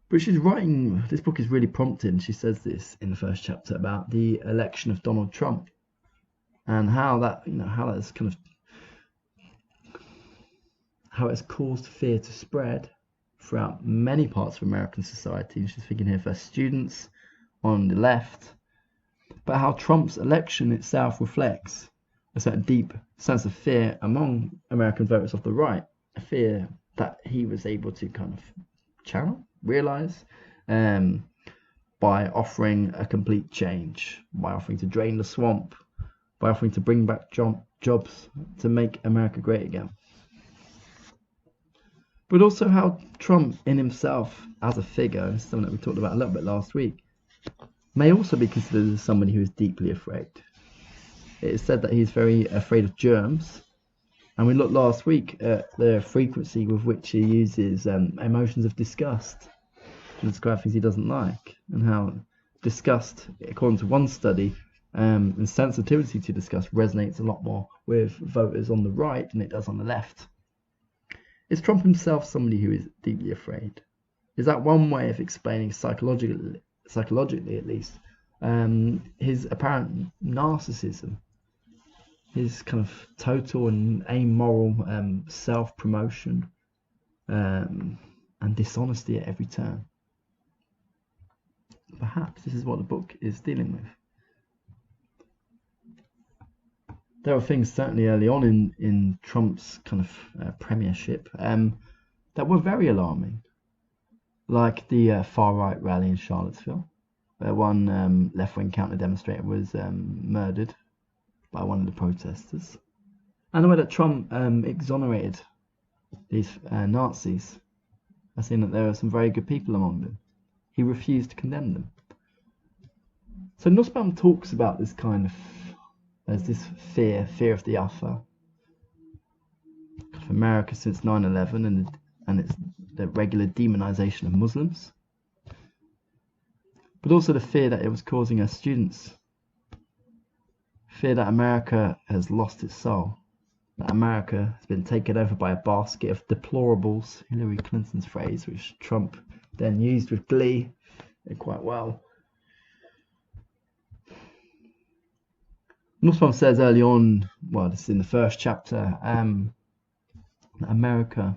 But she's writing, this book is really prompted, and she says this in the first chapter about the election of Donald Trump and how that's kind of, how it's caused fear to spread throughout many parts of American society. And she's thinking here for students on the left, but how Trump's election itself reflects a certain deep sense of fear among American voters of the right, a fear that he was able to kind of channel, realize, by offering a complete change, by offering to drain the swamp, by offering to bring back jobs, to make America great again. But also how Trump in himself as a figure, this is something that we talked about a little bit last week, may also be considered as somebody who is deeply afraid. it is said that he's very afraid of germs. And we looked last week at the frequency with which he uses emotions of disgust to describe things he doesn't like, and how disgust, according to one study, and sensitivity to disgust resonates a lot more with voters on the right than it does on the left. Is Trump himself somebody who is deeply afraid? Is that one way of explaining psychologically at least, his apparent narcissism, his kind of total and amoral self-promotion and dishonesty at every turn? Perhaps this is what the book is dealing with. There are things certainly early on in Trump's kind of premiership that were very alarming, like the far-right rally in Charlottesville, where one left-wing counter-demonstrator was murdered by one of the protesters, and the way that Trump exonerated these Nazis, I seen that there were some very good people among them. He refused to condemn them. So Nussbaum talks about this kind of, there's this fear of the other, of America since 9/11 and it's the regular demonization of Muslims, but also the fear that it was causing our students, fear that America has lost its soul, that America has been taken over by a basket of deplorables, Hillary Clinton's phrase, which Trump then used with glee quite well. Nussbaum says early on, well, this is in the first chapter, that America,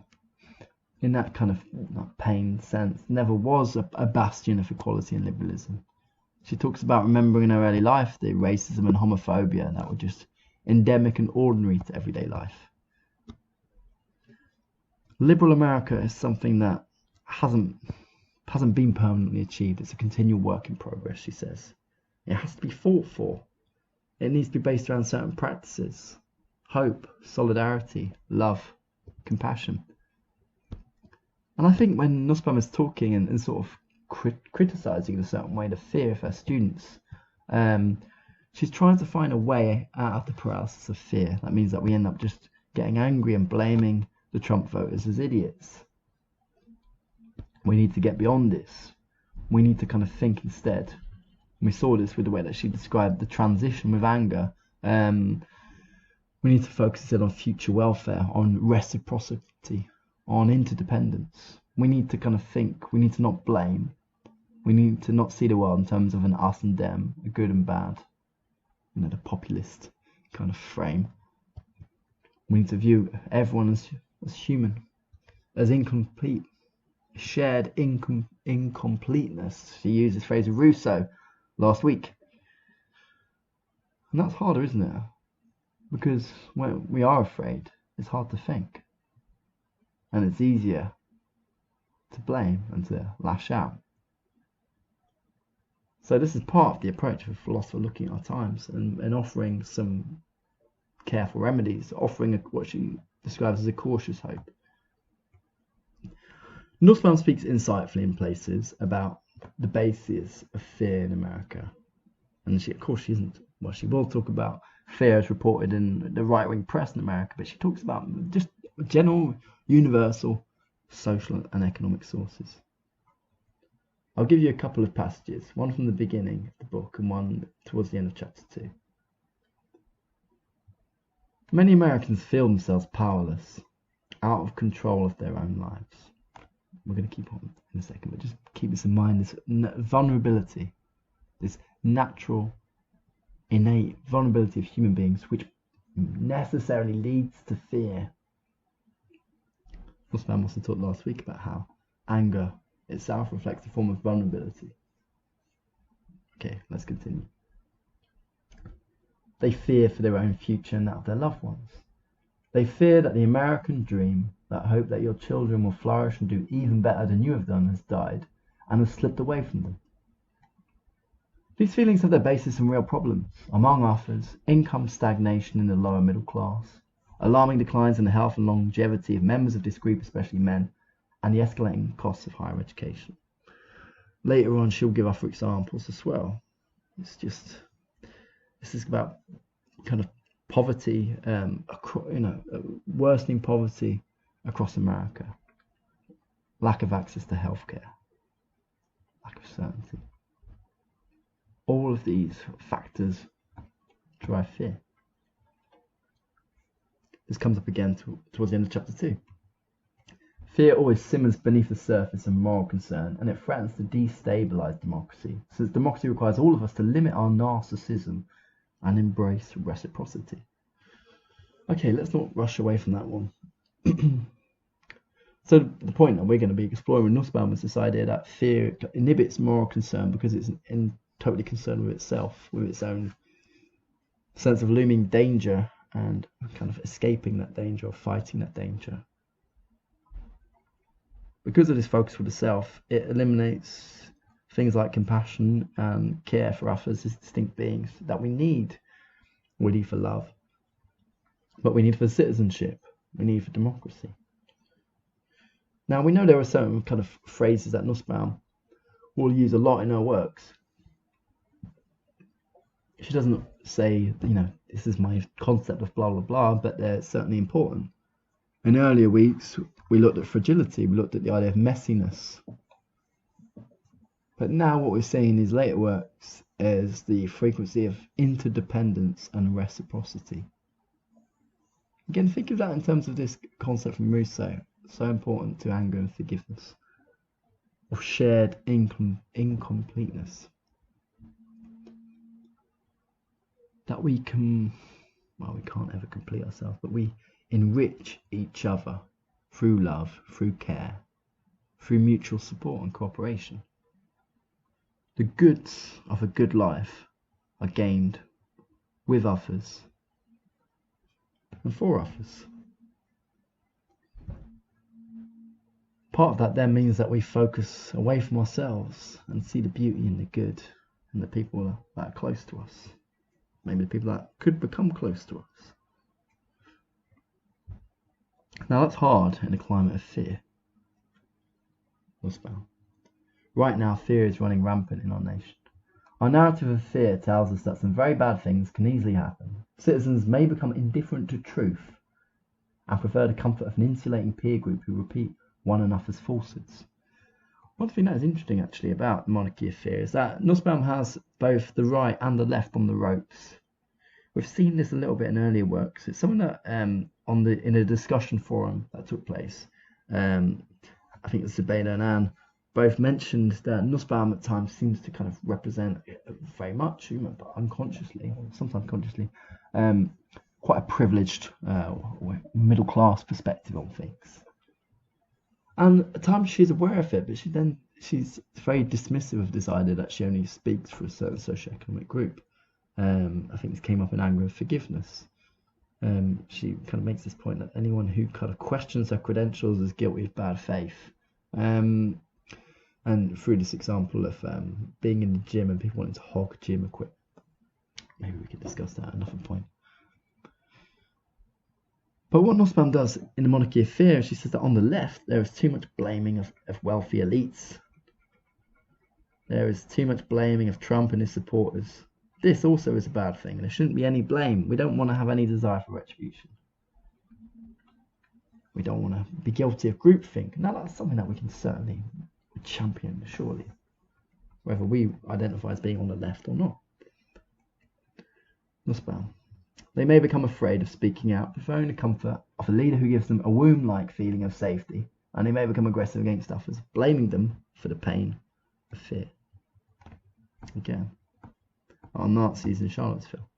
in that kind of pain sense, never was a bastion of equality and liberalism. She talks about remembering in her early life the racism and homophobia that were just endemic and ordinary to everyday life. Liberal America is something that hasn't been permanently achieved. It's a continual work in progress, she says. It has to be fought for. It needs to be based around certain practices: hope, solidarity, love, compassion. And I think when Nussbaum is talking and sort of criticizing in a certain way the fear of her students, she's trying to find a way out of the paralysis of fear. That means that we end up just getting angry and blaming the Trump voters as idiots. We need to get beyond this. We need to kind of think instead. And we saw this with the way that she described the transition with anger. We need to focus instead on future welfare, on reciprocity, on interdependence. We need to kind of think. We need to not blame. We need to not see the world in terms of an us and them, a good and bad, the populist kind of frame. We need to view everyone as human, as incomplete, shared incompleteness. She used this phrase of Rousseau last week. And that's harder, isn't it? Because when we are afraid, it's hard to think. And it's easier to blame and to lash out. So this is part of the approach of a philosopher looking at our times and offering some careful remedies, offering what she describes as a cautious hope. Nussbaum speaks insightfully in places about the basis of fear in America. And she will talk about fear as reported in the right-wing press in America, but she talks about just general, universal, social and economic sources. I'll give you a couple of passages, one from the beginning of the book and one towards the end of chapter 2. Many Americans feel themselves powerless, out of control of their own lives. We're going to keep on in a second, but just keep this in mind, this vulnerability, this natural, innate vulnerability of human beings, which necessarily leads to fear. Nussbaum also talked last week about how anger itself reflects a form of vulnerability. Okay, let's continue. They fear for their own future and that of their loved ones. They fear that the American dream, that hope that your children will flourish and do even better than you have done, has died and has slipped away from them. These feelings have their basis in real problems. Among others, income stagnation in the lower middle class, alarming declines in the health and longevity of members of this group, especially men, and the escalating costs of higher education. Later on, she'll give other examples as well. This is about kind of poverty, worsening poverty across America, lack of access to healthcare, lack of certainty. All of these factors drive fear. This comes up again towards the end of chapter 2. Fear always simmers beneath the surface of moral concern, and it threatens to destabilize democracy, since democracy requires all of us to limit our narcissism and embrace reciprocity. Okay, let's not rush away from that one. So the point that we're going to be exploring with Nussbaum is this idea that fear inhibits moral concern because it's totally concerned with itself, with its own sense of looming danger and kind of escaping that danger or fighting that danger. Because of this focus with the self, it eliminates things like compassion and care for others as distinct beings that we need. We need for love, but we need for citizenship, we need for democracy. Now, we know there are certain kind of phrases that Nussbaum will use a lot in her works. She doesn't say, this is my concept of blah, blah, blah, but they're certainly important. In earlier weeks, we looked at fragility, we looked at the idea of messiness. But now what we're seeing in his later works is the frequency of interdependence and reciprocity. Again, think of that in terms of this concept from Rousseau, so important to anger and forgiveness, of shared incompleteness. That we can't ever complete ourselves, but we enrich each other through love, through care, through mutual support and cooperation. The goods of a good life are gained with others and for others. Part of that then means that we focus away from ourselves and see the beauty and the good in the people that are close to us. Maybe the people that could become close to us. Now that's hard in a climate of fear. Nussbaum. Right now, fear is running rampant in our nation. Our narrative of fear tells us that some very bad things can easily happen. Citizens may become indifferent to truth and prefer the comfort of an insulating peer group who repeat one another's falsehoods. One thing that is interesting actually about the Monarchy of Fear is that Nussbaum has both the right and the left on the ropes. We've seen this a little bit in earlier works. It's something that in a discussion forum that took place, I think it's Sabina and Anne both mentioned that Nussbaum at times seems to kind of represent very much, but unconsciously, or sometimes consciously, quite a privileged middle class perspective on things. And at times she's aware of it, but she's very dismissive of this idea that she only speaks for a certain socioeconomic group. I think this came up in Anger and Forgiveness. She kind of makes this point that anyone who kind of questions her credentials is guilty of bad faith. And through this example of being in the gym and people wanting to hog gym equipment. Maybe we could discuss that at another point. But what Nussbaum does in the Monarchy of Fear, she says that on the left, there is too much blaming of wealthy elites. There is too much blaming of Trump and his supporters. This also is a bad thing, and there shouldn't be any blame. We don't want to have any desire for retribution. We don't want to be guilty of groupthink. Now, that's something that we can certainly champion, surely, whether we identify as being on the left or not. Nussbaum. They may become afraid of speaking out, preferring the comfort of a leader who gives them a womb-like feeling of safety, and they may become aggressive against others, blaming them for the pain of fear. Again, our Nazis in Charlottesville.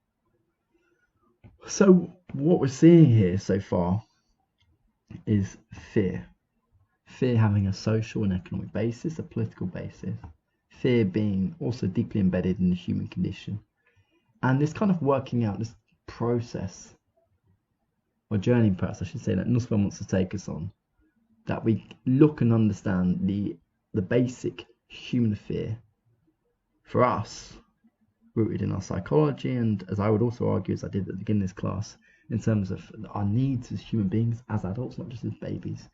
So what we're seeing here so far is fear. Fear having a social and economic basis, a political basis. Fear being also deeply embedded in the human condition. And this kind of working out, this process, or journey perhaps I should say, that Nussbaum wants to take us on, that we look and understand the basic human fear for us, rooted in our psychology, and as I would also argue, as I did at the beginning of this class, in terms of our needs as human beings, as adults, not just as babies,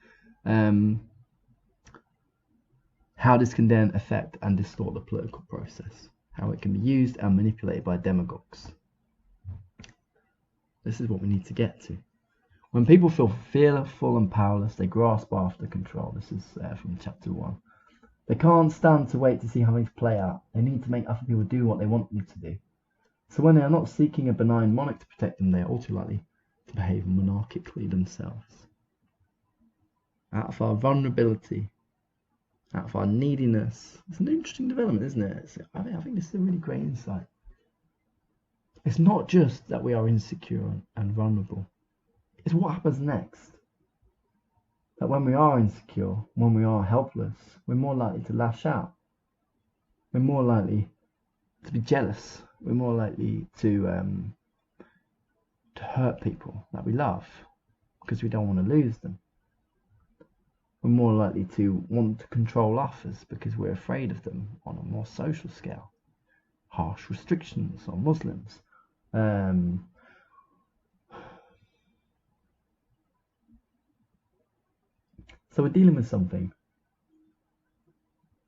how this can then affect and distort the political process, how it can be used and manipulated by demagogues. This is what we need to get to. When people feel fearful and powerless, they grasp after control. This is from chapter 1. They can't stand to wait to see how things play out. They need to make other people do what they want them to do. So when they are not seeking a benign monarch to protect them, they are all too likely to behave monarchically themselves. Out of our vulnerability, out of our neediness. It's an interesting development, isn't it? I think this is a really great insight. It's not just that we are insecure and vulnerable. It's what happens next. That when we are insecure, when we are helpless, we're more likely to lash out. We're more likely to be jealous. We're more likely to hurt people that we love because we don't want to lose them. We're more likely to want to control others because we're afraid of them on a more social scale. Harsh restrictions on Muslims. So we're dealing with something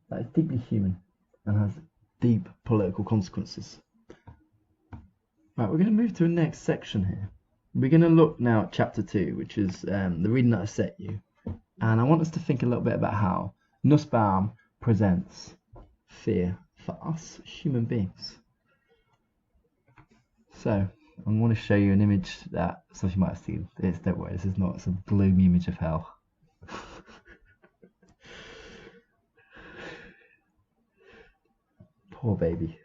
that is deeply human and has deep political consequences. Right, we're going to move to the next section here. We're going to look now at chapter 2, which is the reading that I set you. And I want us to think a little bit about how Nussbaum presents fear for us human beings. So I want to show you an image that some of you might have seen. Don't worry, this is not some gloomy image of hell. Poor baby,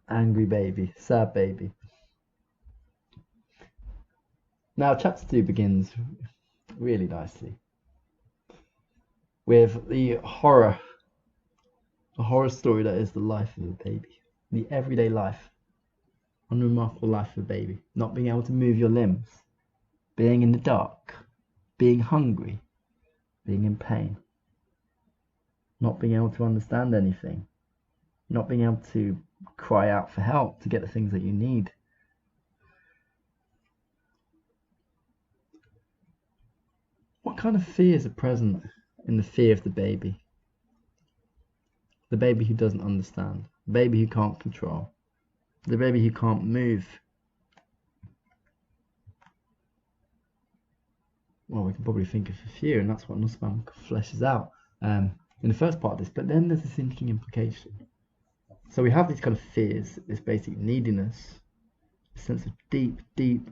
angry baby, sad baby. Now chapter 2 begins really nicely with the horror story that is the life of a baby, the everyday life, unremarkable life of a baby, not being able to move your limbs, being in the dark, being hungry, being in pain, not being able to understand anything, not being able to cry out for help to get the things that you need. What kind of fears are present in the fear of the baby? The baby who doesn't understand, the baby who can't control, the baby who can't move. Well, we can probably think of a few, and that's what Nussbaum fleshes out in the first part of this. But then there's this interesting implication. So we have these kind of fears, this basic neediness, a sense of deep, deep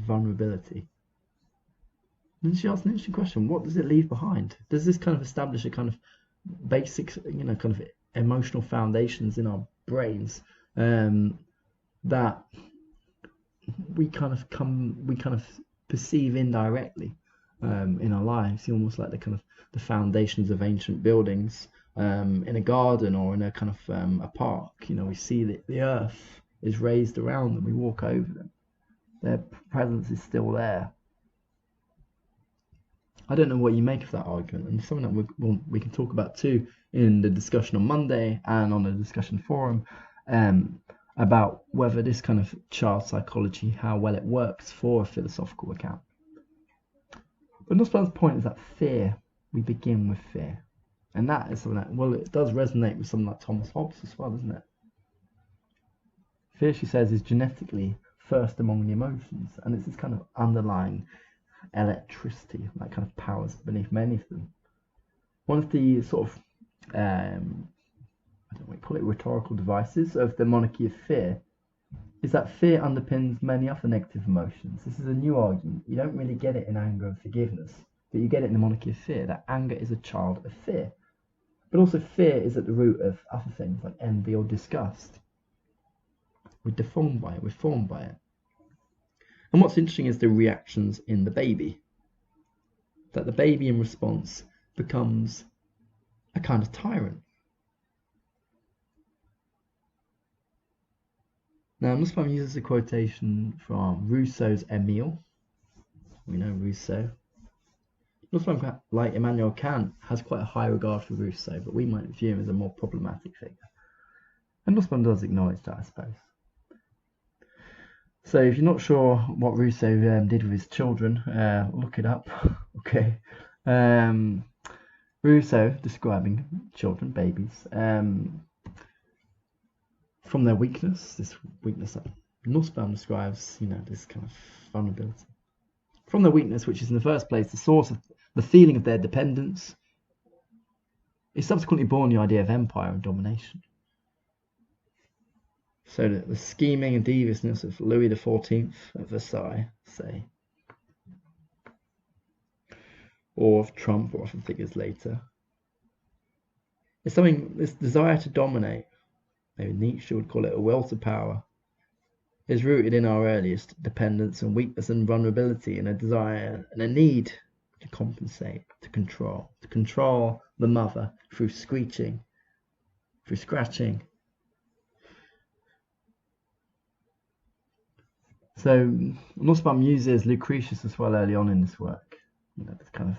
vulnerability. Then she asks an interesting question: what does it leave behind? Does this kind of establish a kind of basic, kind of emotional foundations in our brains that we kind of perceive indirectly in our lives, almost like the foundations of ancient buildings in a garden or in a kind of a park. We see that the earth is raised around them. We walk over them. Their presence is still there. I don't know what you make of that argument, and something that we can talk about too in the discussion on Monday and on the discussion forum about whether this kind of child psychology, how well it works for a philosophical account. But Nussbaum's point is that fear, we begin with fear. And that is something that, well, it does resonate with someone like Thomas Hobbes as well, doesn't it? Fear, she says, is genetically first among the emotions, and it's this kind of underlying electricity that kind of powers beneath many of them. One of the sort of, I don't know what you call it, rhetorical devices of the Monarchy of Fear is that fear underpins many other negative emotions. This is a new argument. You don't really get it in anger and forgiveness, but you get it in the Monarchy of Fear, that anger is a child of fear. But also fear is at the root of other things like envy or disgust. We're deformed by it, we're formed by it. And what's interesting is the reactions in the baby. That the baby in response becomes a kind of tyrant. Now, Nussbaum uses a quotation from Rousseau's Emile. We know Rousseau. Nussbaum, like Immanuel Kant, has quite a high regard for Rousseau, but we might view him as a more problematic figure. And Nussbaum does acknowledge that, I suppose. So if you're not sure what Rousseau did with his children, look it up. Okay. Rousseau describing children, babies, from their weakness, this weakness that Nussbaum describes, this kind of vulnerability. From their weakness, which is in the first place the source of the feeling of their dependence, is subsequently born the idea of empire and domination. So the scheming and deviousness of Louis XIV at Versailles, say, or of Trump, or often figures later, is this desire to dominate, maybe Nietzsche would call it a will to power, is rooted in our earliest dependence and weakness and vulnerability, and a desire and a need to compensate, to control the mother through screeching, through scratching. So Nussbaum uses Lucretius as well early on in this work. It's kind of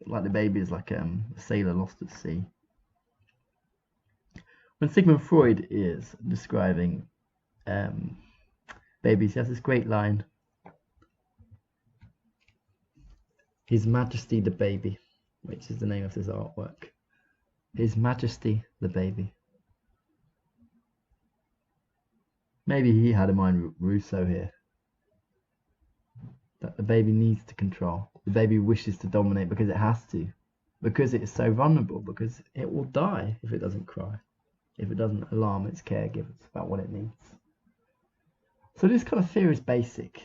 like the baby is like a sailor lost at sea. When Sigmund Freud is describing babies, he has this great line: His Majesty the Baby, which is the name of this artwork. His Majesty the Baby. Maybe he had in mind Rousseau here. That the baby needs to control. The baby wishes to dominate because it has to. Because it is so vulnerable. Because it will die if it doesn't cry. If it doesn't alarm its caregivers about what it needs. So this kind of fear is basic.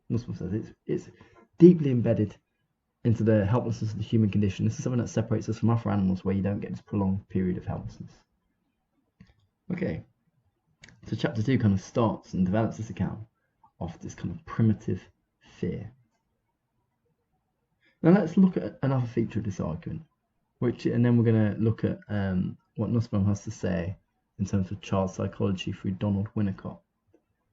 Nussbaum says it's deeply embedded into the helplessness of the human condition. This is something that separates us from other animals, where you don't get this prolonged period of helplessness. Okay, so chapter 2 kind of starts and develops this account of this kind of primitive fear. Now let's look at another feature of this argument, and then we're going to look at what Nussbaum has to say in terms of child psychology through Donald Winnicott.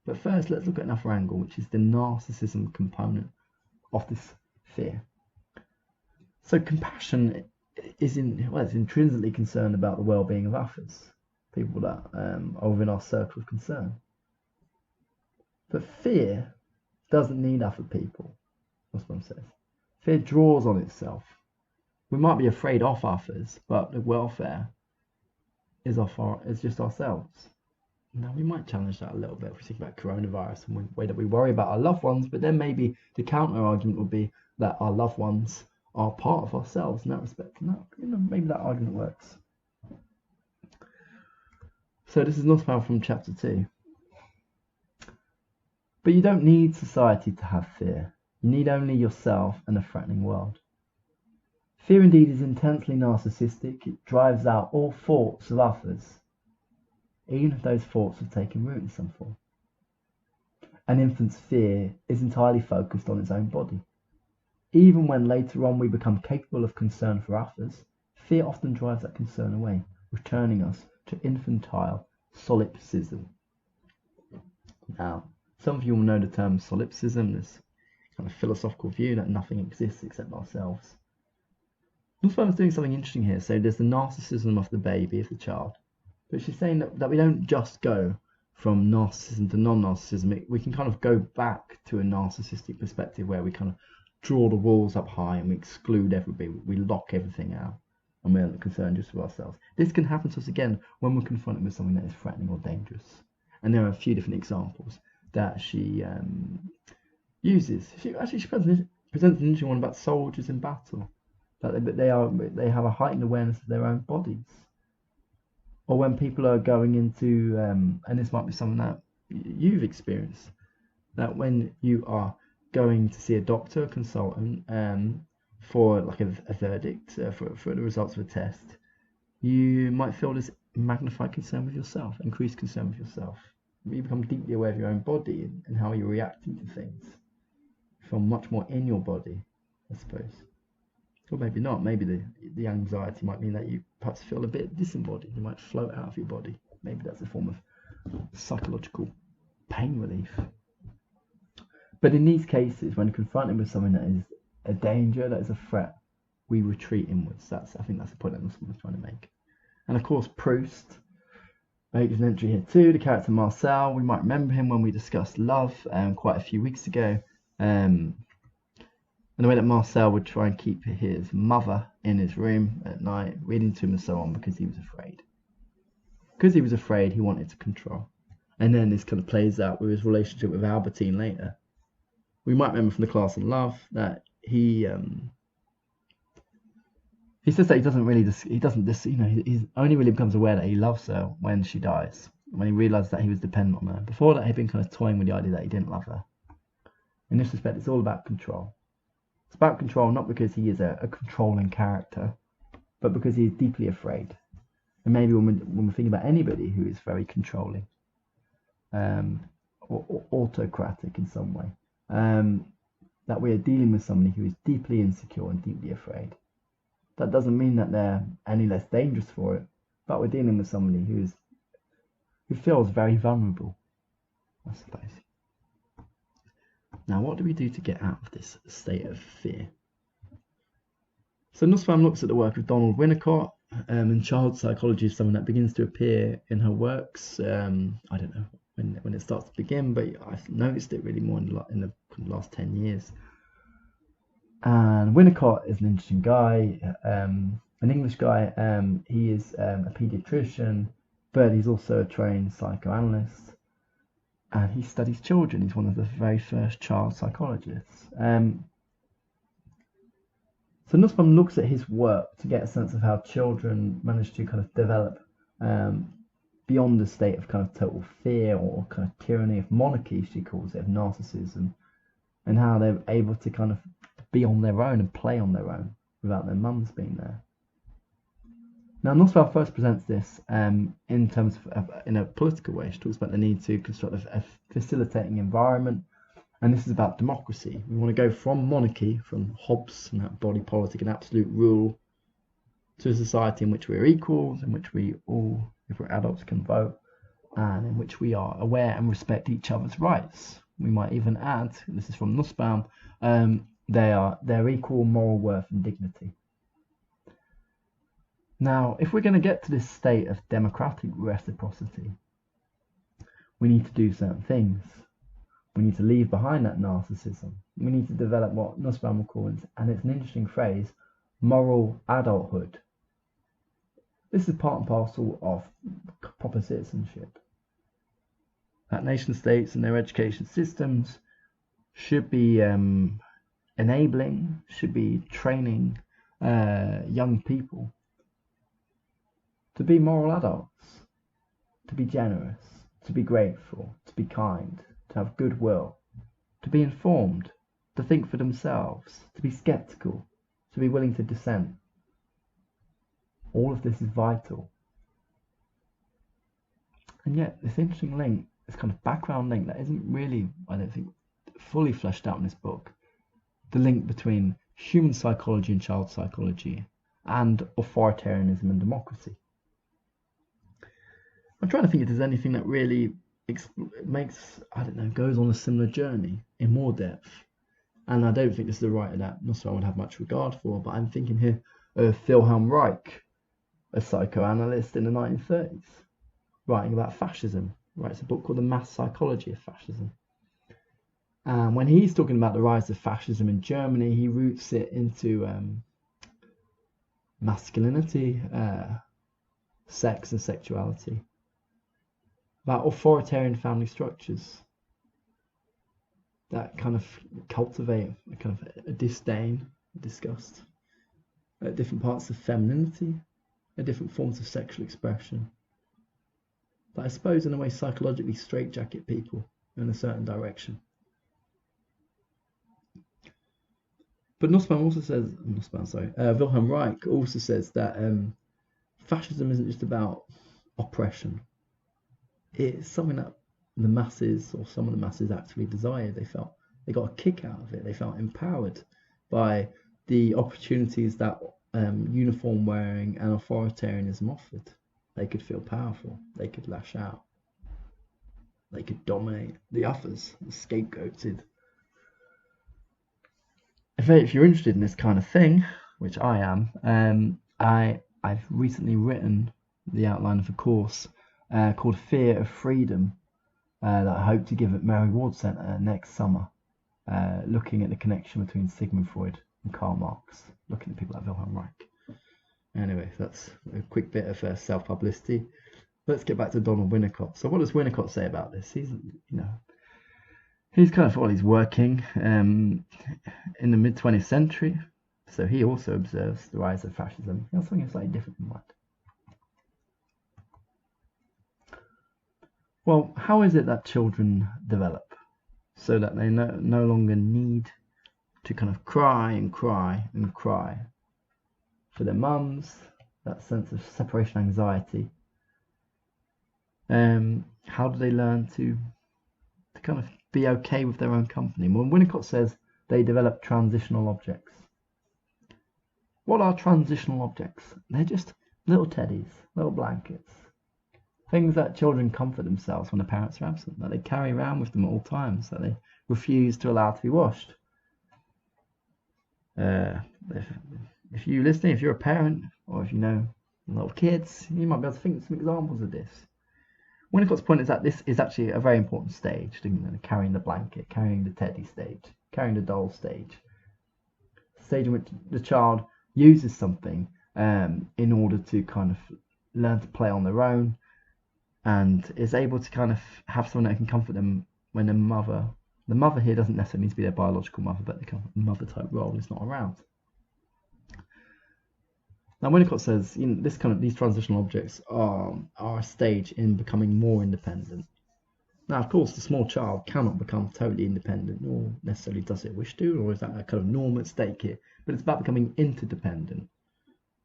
But first, let's look at another angle, which is the narcissism component of this fear. So compassion is it's intrinsically concerned about the well-being of others, people that are within our circle of concern. But fear doesn't need other people, Nussbaum says. Fear draws on itself. We might be afraid of others, but the welfare is just ourselves. Now, we might challenge that a little bit if we think about coronavirus and the way that we worry about our loved ones, but then maybe the counter argument would be that our loved ones are part of ourselves in that respect. No, maybe that argument works. So this is Nussbaum from chapter 2. But you don't need society to have fear. You need only yourself and a threatening world. Fear indeed is intensely narcissistic. It drives out all thoughts of others, even if those thoughts have taken root in some form. An infant's fear is entirely focused on its own body. Even when later on we become capable of concern for others, fear often drives that concern away, returning us to infantile solipsism. Now, some of you will know the term solipsism, this kind of philosophical view that nothing exists except ourselves. Nussbaum is doing something interesting here. So there's the narcissism of the baby, of the child. But she's saying that we don't just go from narcissism to non-narcissism. We can kind of go back to a narcissistic perspective where we kind of draw the walls up high and we exclude everybody. We lock everything out and we're concerned just with ourselves. This can happen to us again when we're confronted with something that is threatening or dangerous. And there are a few different examples that she uses. She presents an interesting one about soldiers in battle. That they have a heightened awareness of their own bodies. Or when people are going into, and this might be something that you've experienced, that when you are going to see a doctor, a consultant, for like a verdict, for the results of a test, you might feel this magnified concern with yourself, increased concern with yourself. You become deeply aware of your own body and how you're reacting to things. You feel much more in your body, I suppose. Or maybe not. Maybe the anxiety might mean that you perhaps feel a bit disembodied. You might float out of your body. Maybe that's a form of psychological pain relief. But in these cases, when confronted with something that is a danger, that is a threat, we retreat inwards. I think that's the point that Nussbaum was trying to make. And of course, Proust makes an entry here too. The character Marcel, we might remember him when we discussed love quite a few weeks ago. And the way that Marcel would try and keep his mother in his room at night, reading to him and so on, because he was afraid. Because he was afraid, he wanted to control. And then this kind of plays out with his relationship with Albertine later. We might remember from the class on love that he says that he only really becomes aware that he loves her when she dies, when he realizes that he was dependent on her. Before that, he'd been kind of toying with the idea that he didn't love her. In this respect, it's all about control. It's about control not because he is a controlling character, but because he is deeply afraid. And maybe when we think about anybody who is very controlling, or autocratic in some way, that we are dealing with somebody who is deeply insecure and deeply afraid. That doesn't mean that they're any less dangerous for it, but we're dealing with somebody who feels very vulnerable, I suppose. Now, what do we do to get out of this state of fear? So Nussbaum looks at the work of Donald Winnicott, and child psychology is something that begins to appear in her works. I don't know when it starts to begin, but I've noticed it really more in the last 10 years. And Winnicott is an interesting guy, an English guy. He is a pediatrician, but he's also a trained psychoanalyst. And he studies children. He's one of the very first child psychologists. So Nussbaum looks at his work to get a sense of how children manage to kind of develop beyond the state of kind of total fear or kind of tyranny of monarchy, she calls it, of narcissism, and how they're able to kind of be on their own and play on their own without their mums being there. Now, Nussbaum first presents this in terms of in a political way. She talks about the need to construct a facilitating environment, and this is about democracy. We want to go from monarchy, from Hobbes and that body politic and absolute rule, to a society in which we're equals, in which we all, if we're adults, can vote, and in which we are aware and respect each other's rights. We might even add, this is from Nussbaum, their equal moral worth and dignity. Now, if we're going to get to this state of democratic reciprocity, we need to do certain things. We need to leave behind that narcissism. We need to develop what Nussbaum will call, and it's an interesting phrase, moral adulthood. This is part and parcel of proper citizenship. That nation states and their education systems should be enabling, should be training young people to be moral adults, to be generous, to be grateful, to be kind, to have goodwill, to be informed, to think for themselves, to be skeptical, to be willing to dissent. All of this is vital. And yet, this interesting link, this kind of background link that isn't really, I don't think, fully fleshed out in this book, the link between human psychology and child psychology and authoritarianism and democracy. I'm trying to think if there's anything that really goes on a similar journey in more depth. And I don't think this is a writer that Nussbaum would have much regard for, but I'm thinking here of Wilhelm Reich, a psychoanalyst in the 1930s, writing about fascism. Writes a book called The Mass Psychology of Fascism. And when he's talking about the rise of fascism in Germany, he roots it into masculinity, sex and sexuality, about authoritarian family structures that kind of cultivate a kind of a disdain, a disgust at different parts of femininity, at different forms of sexual expression, that I suppose in a way psychologically straitjacket people in a certain direction. But Wilhelm Reich also says that fascism isn't just about oppression. It's something that the masses, or some of the masses, actually desired. They got a kick out of it. They felt empowered by the opportunities that uniform wearing and authoritarianism offered. They could feel powerful. They could lash out. They could dominate the others, scapegoated. If you're interested in this kind of thing, which I am, I've recently written the outline of a course called Fear of Freedom that I hope to give at Mary Ward Centre next summer, looking at the connection between Sigmund Freud and Karl Marx, looking at people like Wilhelm Reich. Anyway, that's a quick bit of self-publicity. let's get back to Donald Winnicott. So what does Winnicott say about this? He's kind of, he's working in the mid 20th century. So he also observes the rise of fascism. He has something slightly different in mind. Well, how is it that children develop so that they no longer need to kind of cry and cry and cry for their mums, that sense of separation anxiety? How do they learn to kind of be okay with their own company? Well, Winnicott says they develop transitional objects. What are transitional objects? They're just little teddies, little blankets, things that children comfort themselves when the parents are absent, that they carry around with them at all times, that they refuse to allow to be washed. If you're listening, if you're a parent, or if you know a lot of kids, you might be able to think of some examples of this. Winnicott's point is that this is actually a very important stage, carrying the blanket, carrying the teddy stage, carrying the doll stage. Stage in which the child uses something in order to kind of learn to play on their own, and is able to kind of have someone that can comfort them when the mother here doesn't necessarily need to be their biological mother, but the kind of mother type role is not around. Now, Winnicott says these transitional objects are a stage in becoming more independent. Now, of course, the small child cannot become totally independent, nor necessarily does it wish to, or is that a kind of norm at stake here? But it's about becoming interdependent.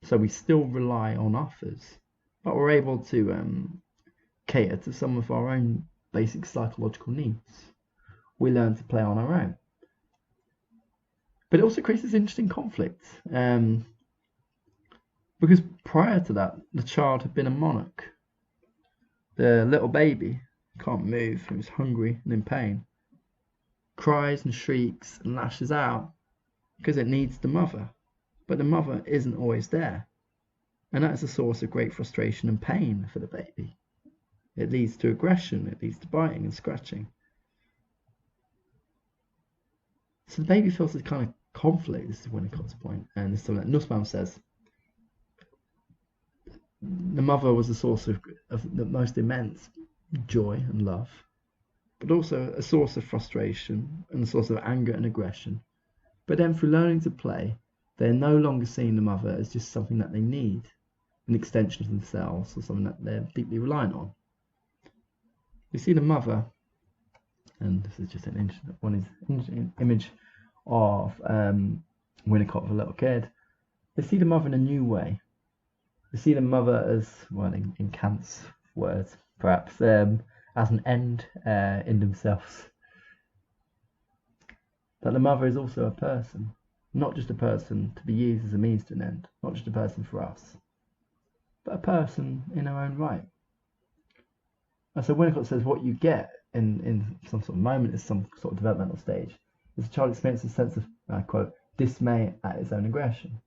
So we still rely on others, but we're able to cater to some of our own basic psychological needs. We learn to play on our own. But it also creates this interesting conflict. Because prior to that, the child had been a monarch. The little baby can't move, he was hungry and in pain, cries and shrieks and lashes out because it needs the mother. But the mother isn't always there. And that is a source of great frustration and pain for the baby. It leads to aggression, it leads to biting and scratching. So the baby feels this kind of conflict. This is Winnicott's point, and this is something that Nussbaum says. The mother was a source of the most immense joy and love, but also a source of frustration and a source of anger and aggression. But then through learning to play, they're no longer seeing the mother as just something that they need, an extension of themselves, or something that they're deeply reliant on. You see the mother, and this is just an interesting image of Winnicott of a little kid. They see the mother in a new way. They see the mother as, well, in Kant's words, perhaps, as an end in themselves. That the mother is also a person, not just a person to be used as a means to an end, not just a person for us, but a person in her own right. And so Winnicott says what you get in some sort of moment, is some sort of developmental stage, is a child experiences a sense of, I quote, dismay at its own aggression.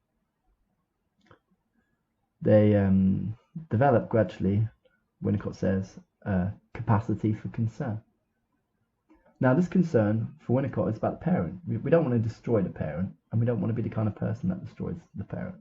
They develop gradually, Winnicott says, capacity for concern. Now, this concern for Winnicott is about the parent. We don't want to destroy the parent, and we don't want to be the kind of person that destroys the parent.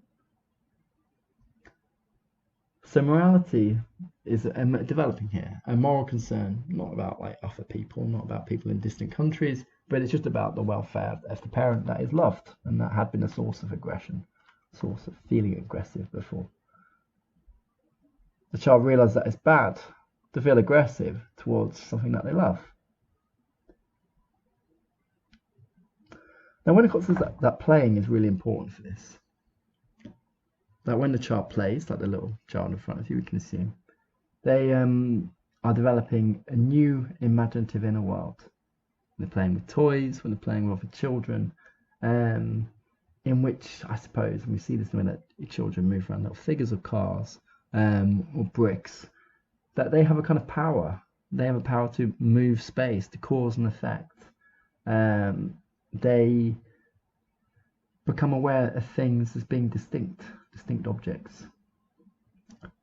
So morality is developing here, a moral concern, not about like other people, not about people in distant countries, but it's just about the welfare of the parent that is loved and that had been a source of aggression, source of feeling aggressive before. The child realizes that it's bad to feel aggressive towards something that they love. Now, Winnicott says that playing is really important for this. That when the child plays, like the little child in front of you, we can assume, they are developing a new imaginative inner world. When they're playing with toys, when they're playing with other children, in which, I suppose, and we see this when that children move around little figures of cars, or bricks, that they have a kind of power. They have a power to move space, to cause and effect. They become aware of things as being distinct objects.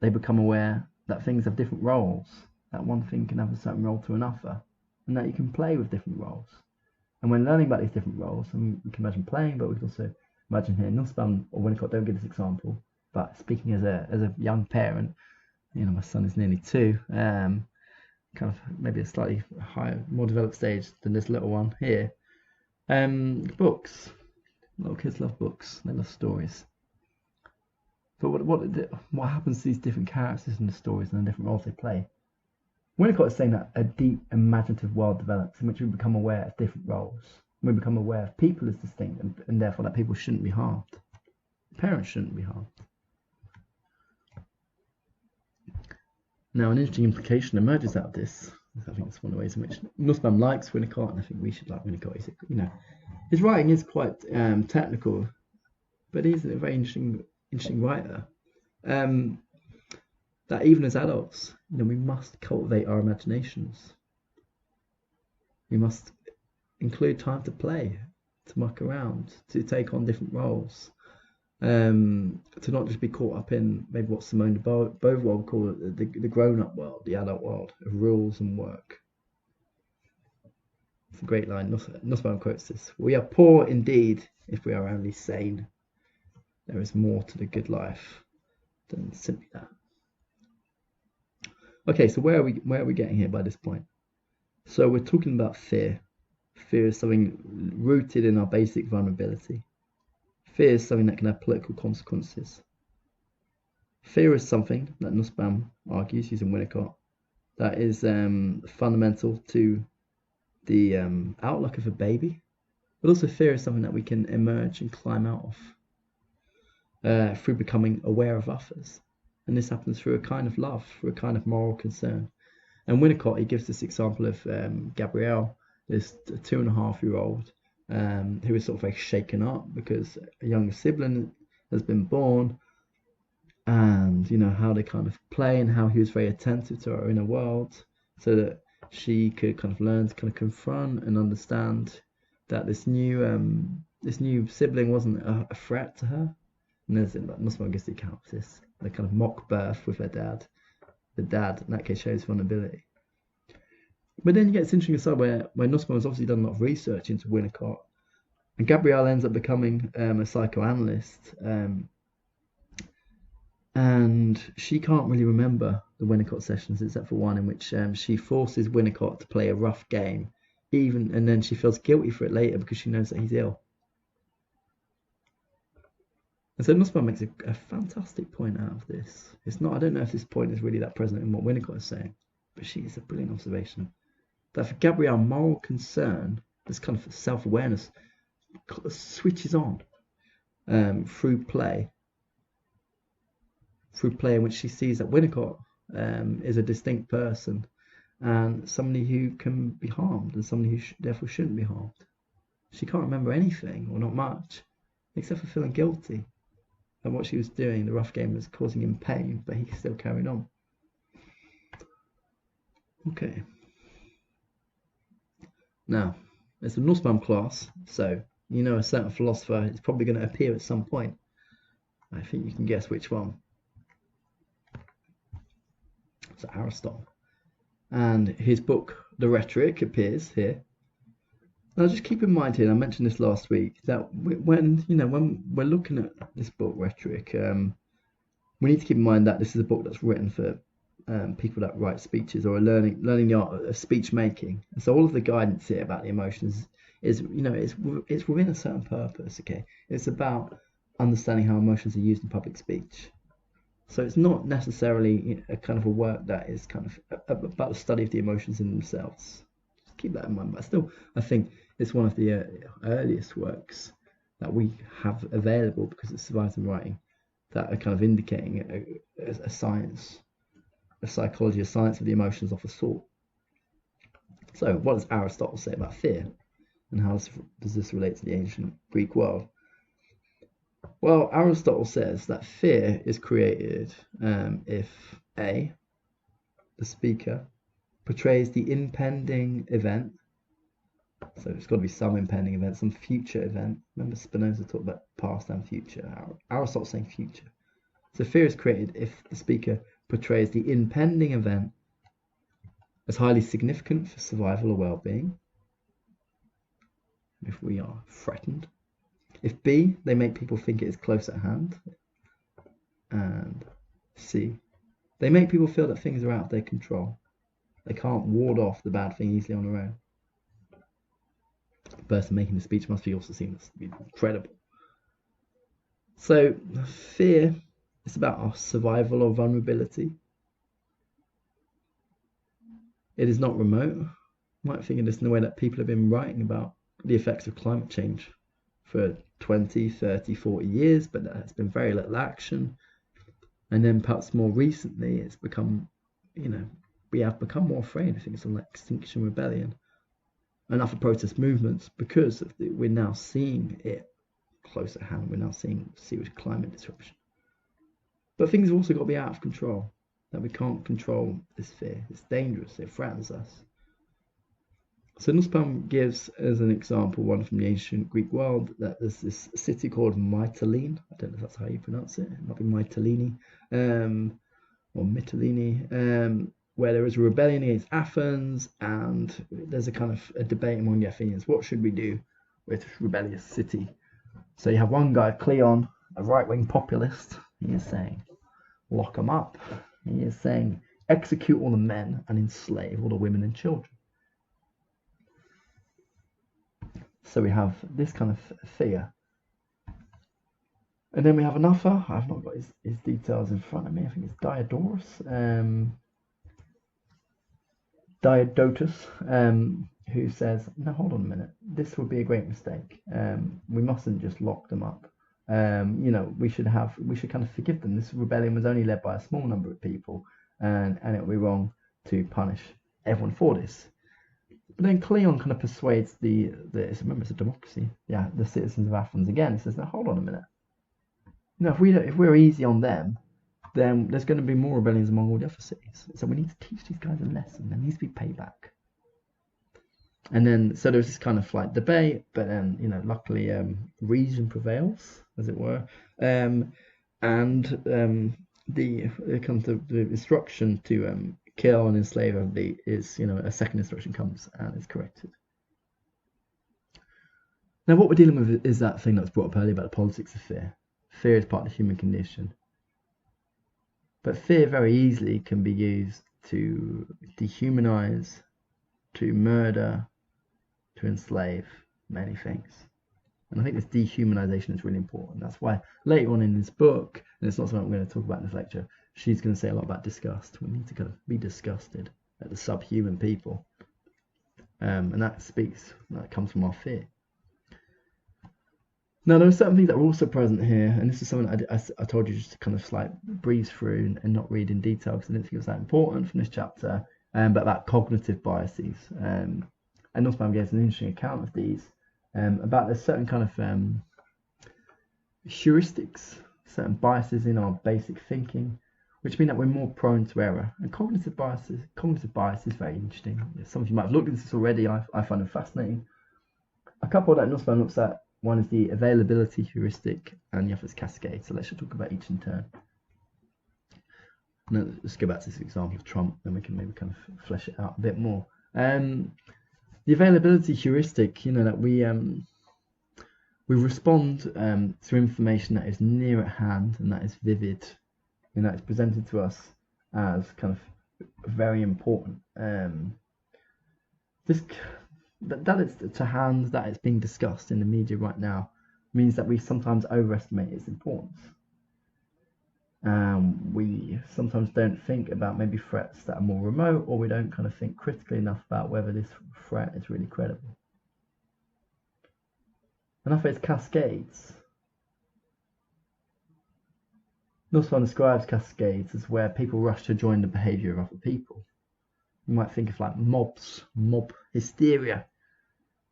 They become aware that things have different roles, that one thing can have a certain role to another, and that you can play with different roles. And when learning about these different roles, and we can imagine playing, but we can also imagine here, Nussbaum or Winnicott don't give this example, but speaking as a young parent, My son is nearly 2. Kind of maybe a slightly higher, more developed stage than this little one here. Books. Little kids love books. They love stories. But what happens to these different characters in the stories and the different roles they play? Winnicott is saying that a deep imaginative world develops in which we become aware of different roles. We become aware of people as distinct, and therefore that people shouldn't be harmed. Parents shouldn't be harmed. Now, an interesting implication emerges out of this. I think it's one of the ways in which Nussbaum likes Winnicott, and I think we should like Winnicott. His writing is quite technical, but he's a very interesting writer. That even as adults, we must cultivate our imaginations. We must include time to play, to muck around, to take on different roles, to not just be caught up in maybe what Simone de Beauvoir would call the grown-up world, the adult world of rules and work. It's a great line. Nussbaum quotes this: "We are poor indeed if we are only sane. There is more to the good life than simply that." Okay, so where are we getting here by this point? So we're talking about fear. Fear is something rooted in our basic vulnerability. Fear is something that can have political consequences. Fear is something that Nussbaum argues, using Winnicott, that is fundamental to the outlook of a baby. But also fear is something that we can emerge and climb out of through becoming aware of others. And this happens through a kind of love, through a kind of moral concern. And Winnicott, he gives this example of Gabrielle, this 2.5-year-old, who is sort of very shaken up because a younger sibling has been born, and how they kind of play, and how he was very attentive to her inner world, so that she could kind of learn to kind of confront and understand that this new sibling wasn't a threat to her. And there's Nussbaum gives the account of this, the kind of mock birth with her dad. The dad, in that case, shows vulnerability. But then you get this interesting aside where Nussbaum has obviously done a lot of research into Winnicott, and Gabrielle ends up becoming a psychoanalyst, and she can't really remember the Winnicott sessions except for one in which she forces Winnicott to play a rough game, and then she feels guilty for it later because she knows that he's ill. And so Nussbaum makes a fantastic point out of this. It's not, I don't know if this point is really that present in what Winnicott is saying, but she is a brilliant observation. That for Gabrielle, moral concern, this kind of self-awareness, switches on through play in which she sees that Winnicott is a distinct person and somebody who can be harmed, and somebody who therefore shouldn't be harmed. She can't remember anything, or not much, except for feeling guilty. And what she was doing, the rough game, was causing him pain, but he still carried on. Okay. Now, it's a Nussbaum class, so a certain philosopher is probably going to appear at some point. I think you can guess which one. So Aristotle. And his book, The Rhetoric, appears here. Now, just keep in mind here, and I mentioned this last week, that when we're looking at this book, Rhetoric, we need to keep in mind that this is a book that's written for people that write speeches or are learning the art of speech making. And so all of the guidance here about the emotions is it's within a certain purpose. Okay, it's about understanding how emotions are used in public speech. So it's not necessarily a kind of a work that is kind of about the study of the emotions in themselves. Just keep that in mind. But still, I think it's one of the earliest works that we have available, because it survives in writing, that are kind of indicating a science, a psychology, a science of the emotions of a sort. So what does Aristotle say about fear, and how does this relate to the ancient Greek world? Well, Aristotle says that fear is created if A, the speaker, portrays the impending event. So it's got to be some impending event, some future event. Remember, Spinoza talked about past and future. Aristotle's saying future. So fear is created if the speaker portrays the impending event as highly significant for survival or well-being, if we are threatened. If B, they make people think it is close at hand. And C, They make people feel that things are out of their control. They can't ward off the bad thing easily on their own. The person making the speech must be also seen as credible. So fear is about our survival or vulnerability. It is not remote. You might think of this in the way that people have been writing about the effects of climate change for 20, 30, 40 years, but there has been very little action. And then perhaps more recently, it's become, we have become more afraid of things like Extinction Rebellion and other protest movements because we're now seeing it close at hand. We're now seeing serious climate disruption. But things have also got to be out of control, that we can't control this fear. It's dangerous. It threatens us. So Nussbaum gives as an example one from the ancient Greek world, that there's this city called Mytilene. I don't know if that's how you pronounce it. It might be Mytilene or Mytilene, where there was a rebellion against Athens, and there's a kind of a debate among the Athenians. What should we do with this rebellious city? So you have one guy, Cleon, a right-wing populist. He is saying, lock them up. He is saying, execute all the men and enslave all the women and children. So we have this kind of fear. And then we have another, I've not got his details in front of me, I think it's Diodotus, who says, no, hold on a minute, this would be a great mistake. We mustn't just lock them up. We should kind of forgive them. This rebellion was only led by a small number of people, and it would be wrong to punish everyone for this. But then Cleon kind of persuades remember it's a democracy, the citizens of Athens again. He says, now hold on a minute. If we're easy on them, then there's going to be more rebellions among all the other cities. So we need to teach these guys a lesson. There needs to be payback. And then so there's this kind of like debate, but then luckily reason prevails, as it were, and the instruction to kill and enslave everybody is a second instruction comes and is corrected. Now what we're dealing with is that thing that was brought up earlier about the politics of fear. Fear is part of the human condition, but fear very easily can be used to dehumanize, to murder, to enslave many things. And I think this dehumanization is really important. That's why later on in this book, and it's not something I'm going to talk about in this lecture, she's going to say a lot about disgust. We need to kind of be disgusted at the subhuman people. And that comes from our fear. Now, there are certain things that are also present here, and this is something I told you just to kind of like breeze through and not read in detail because I didn't think it was that important from this chapter, but about cognitive biases. And Nussbaum gives an interesting account of these, about there's certain kind of heuristics, certain biases in our basic thinking, which mean that we're more prone to error. And cognitive bias is very interesting. Some of you might have looked at this already. I find them fascinating. A couple that Nussbaum looks at, one is the availability heuristic and the other is cascade. So let's just talk about each in turn. Now, let's go back to this example of Trump, then we can maybe kind of flesh it out a bit more. The availability heuristic, that we respond to information that is near at hand and that is vivid, and that is presented to us as kind of very important. That is to hand, that is being discussed in the media right now, means that we sometimes overestimate its importance. We sometimes don't think about maybe threats that are more remote, or we don't kind of think critically enough about whether this threat is really credible. Another is cascades. Nussbaum describes cascades as where people rush to join the behaviour of other people. You might think of like mob hysteria.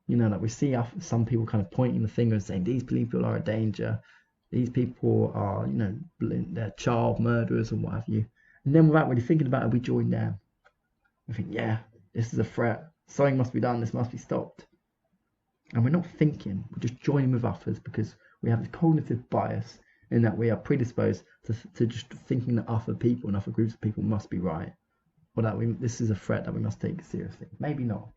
That we see some people kind of pointing the finger and saying these people are a danger, these people are, they're child murderers and what have you. And then without really thinking about it, we join them. We think, yeah, this is a threat. Something must be done. This must be stopped. And we're not thinking. We're just joining with others because we have a cognitive bias in that we are predisposed to just thinking that other people and other groups of people must be right, or that this is a threat that we must take seriously. Maybe not.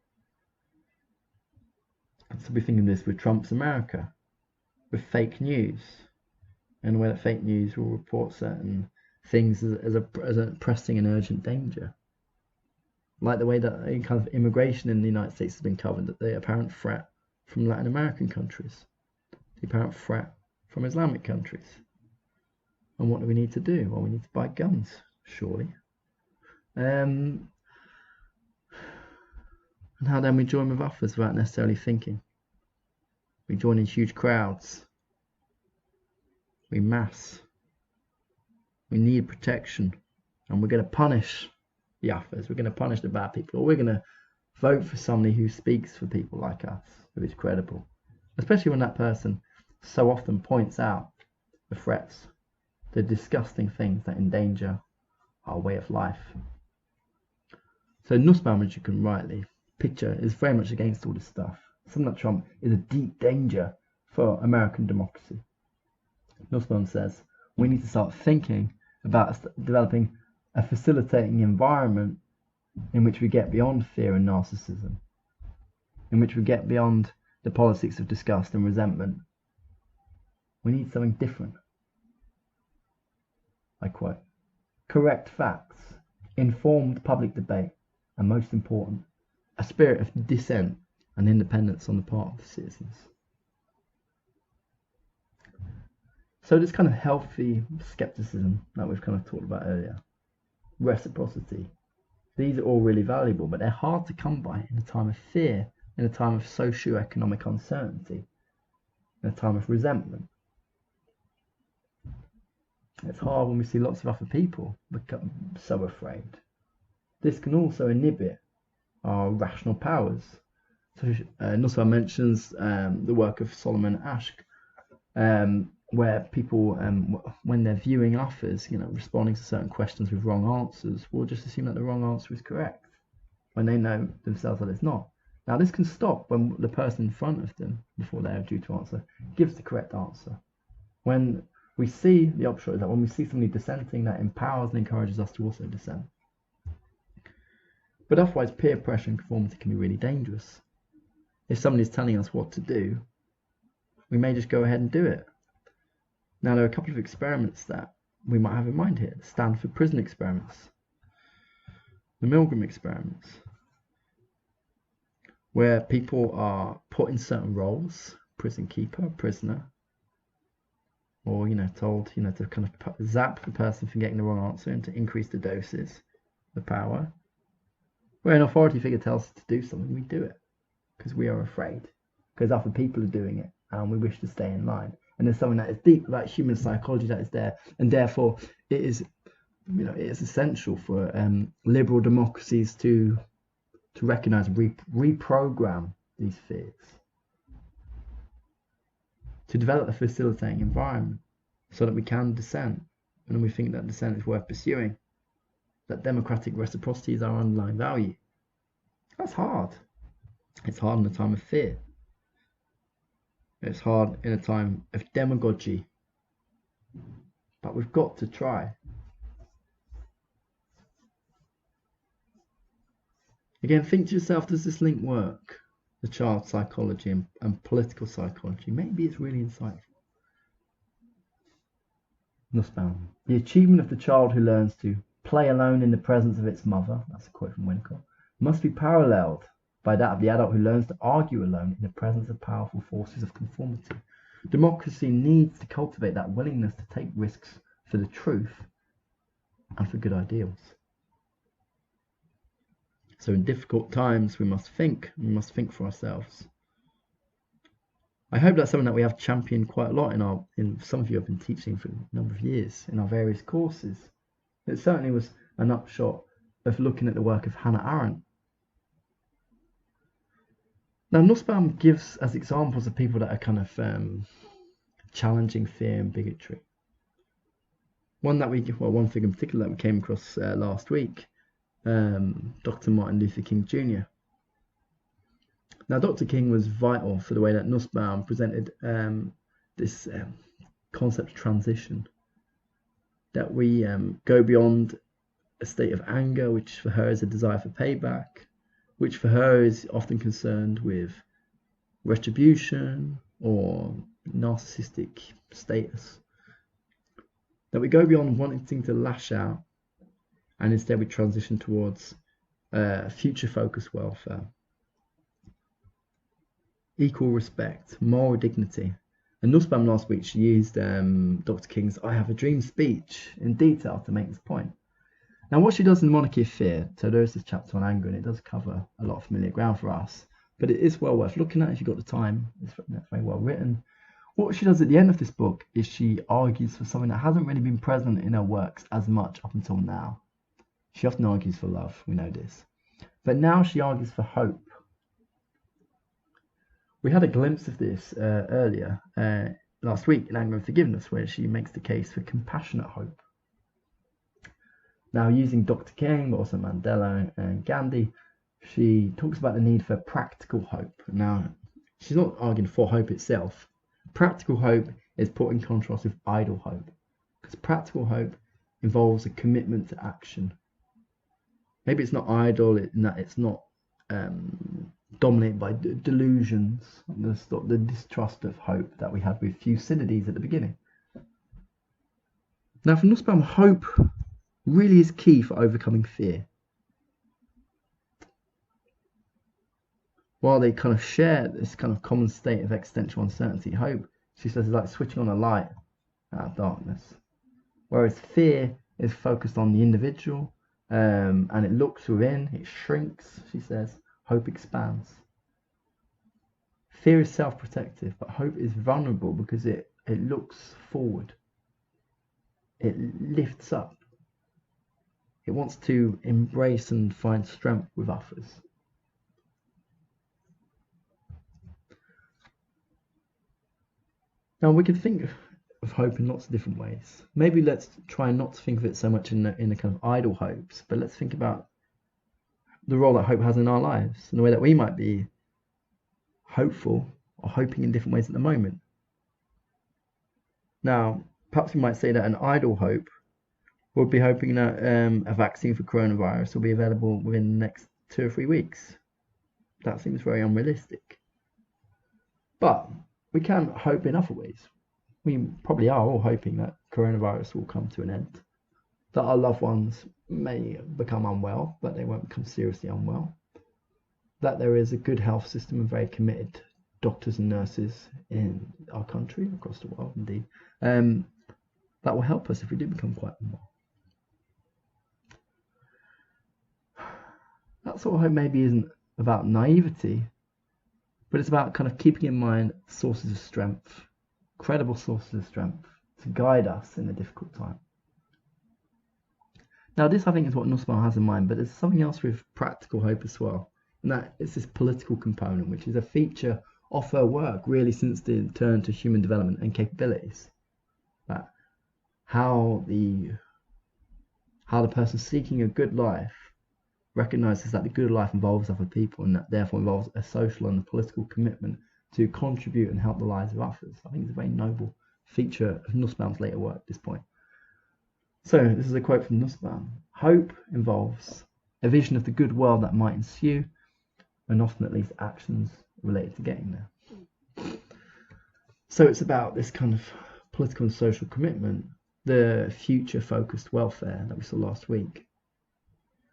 So we're thinking this with Trump's America, with fake news, and where fake news will report certain things as a pressing and urgent danger. Like the way that kind of immigration in the United States has been covered, that the apparent threat from Latin American countries, the apparent threat from Islamic countries. And what do we need to do? Well, we need to buy guns, surely. And how then we join with others without necessarily thinking. We join in huge crowds. We mass. We need protection. And we're going to punish the others. We're going to punish the bad people. Or we're going to vote for somebody who speaks for people like us, who is credible. Especially when that person so often points out the threats, the disgusting things that endanger our way of life. So Nussbaum, as you can rightly picture, is very much against all this stuff. Something like Trump is a deep danger for American democracy. Nussbaum says we need to start thinking about developing a facilitating environment in which we get beyond fear and narcissism, in which we get beyond the politics of disgust and resentment. We need something different. I quote, correct facts, informed public debate, and most important, a spirit of dissent and independence on the part of the citizens. So this kind of healthy skepticism that we've kind of talked about earlier, reciprocity, these are all really valuable, but they're hard to come by in a time of fear, in a time of socio-economic uncertainty, in a time of resentment. It's hard when we see lots of other people become so afraid. This can also inhibit our rational powers. So Nussbaum mentions the work of Solomon Asch, where people, when they're viewing others, responding to certain questions with wrong answers, will just assume that the wrong answer is correct, when they know themselves that it's not. Now, this can stop when the person in front of them, before they are due to answer, gives the correct answer. When we see the opposite of that, when we see somebody dissenting, that empowers and encourages us to also dissent. But otherwise, peer pressure and conformity can be really dangerous. If somebody is telling us what to do, we may just go ahead and do it. Now, there are a couple of experiments that we might have in mind here. The Stanford prison experiments, the Milgram experiments, where people are put in certain roles, prison keeper, prisoner, or told to kind of zap the person for getting the wrong answer and to increase the doses, the power. Where an authority figure tells us to do something, we do it because we are afraid, because other people are doing it and we wish to stay in line. And there's something that is deep about human psychology that is there, and therefore it is essential for liberal democracies to recognize and reprogram these fears, to develop a facilitating environment so that we can dissent when we think that dissent is worth pursuing, that democratic reciprocity is our underlying value. That's hard. It's hard in a time of fear. It's hard in a time of demagogy. But we've got to try. Again, think to yourself, does this link work? The child psychology and political psychology. Maybe it's really insightful. Nussbaum. The achievement of the child who learns to play alone in the presence of its mother, that's a quote from Winnicott, must be paralleled by that of the adult who learns to argue alone in the presence of powerful forces of conformity. Democracy needs to cultivate that willingness to take risks for the truth and for good ideals. So in difficult times, we must think for ourselves. I hope that's something that we have championed quite a lot in some of you have been teaching for a number of years in our various courses. It certainly was an upshot of looking at the work of Hannah Arendt. Now, Nussbaum gives as examples of people that are kind of challenging fear and bigotry. One figure in particular that we came across last week, Dr. Martin Luther King Jr. Now, Dr. King was vital for the way that Nussbaum presented this concept of transition, that we go beyond a state of anger, which for her is a desire for payback, which for her is often concerned with retribution or narcissistic status, That we go beyond wanting to lash out and instead we transition towards future-focused welfare, equal respect, moral dignity. And Nussbaum last week, she used Dr. King's I Have a Dream speech in detail to make this point. Now, what she does in the Monarchy of Fear, so there is this chapter on anger, and it does cover a lot of familiar ground for us, but it is well worth looking at if you've got the time. It's very well written. What she does at the end of this book is she argues for something that hasn't really been present in her works as much up until now. She often argues for love, we know this. But now she argues for hope. We had a glimpse of this earlier last week in Anger and Forgiveness, where she makes the case for compassionate hope. Now, using Dr. King, but also Mandela and Gandhi, she talks about the need for practical hope. Now, she's not arguing for hope itself. Practical hope is put in contrast with idle hope, because practical hope involves a commitment to action. Maybe it's not idle in that it's not dominated by delusions, the distrust of hope that we had with Thucydides at the beginning. Now, for Nussbaum, hope really is key for overcoming fear. While they kind of share this kind of common state of existential uncertainty, hope, she says, is like switching on a light out of darkness. Whereas fear is focused on the individual, and it looks within, it shrinks, she says. Hope expands. Fear is self-protective, but hope is vulnerable because it looks forward. It lifts up. It wants to embrace and find strength with others. Now, we can think of hope in lots of different ways. Maybe let's try not to think of it so much in the kind of idle hopes, but let's think about the role that hope has in our lives and the way that we might be hopeful or hoping in different ways at the moment. Now, perhaps we might say that an idle hope would be hoping that a vaccine for coronavirus will be available within the next 2 or 3 weeks. That seems very unrealistic. But we can hope in other ways. We probably are all hoping that coronavirus will come to an end, that our loved ones may become unwell, but they won't become seriously unwell, that there is a good health system and very committed doctors and nurses in our country, across the world indeed, that will help us if we do become quite unwell. That sort of hope maybe isn't about naivety, but it's about kind of keeping in mind sources of strength, credible sources of strength to guide us in a difficult time. Now, this I think is what Nussbaum has in mind, but there's something else with practical hope as well, and that is this political component, which is a feature of her work really since the turn to human development and capabilities. That how the person seeking a good life recognizes that the good life involves other people, and that therefore involves a social and a political commitment to contribute and help the lives of others. I think it's a very noble feature of Nussbaum's later work at this point. So this is a quote from Nussbaum. Hope involves a vision of the good world that might ensue, and often at least actions related to getting there. So it's about this kind of political and social commitment, the future-focused welfare that we saw last week.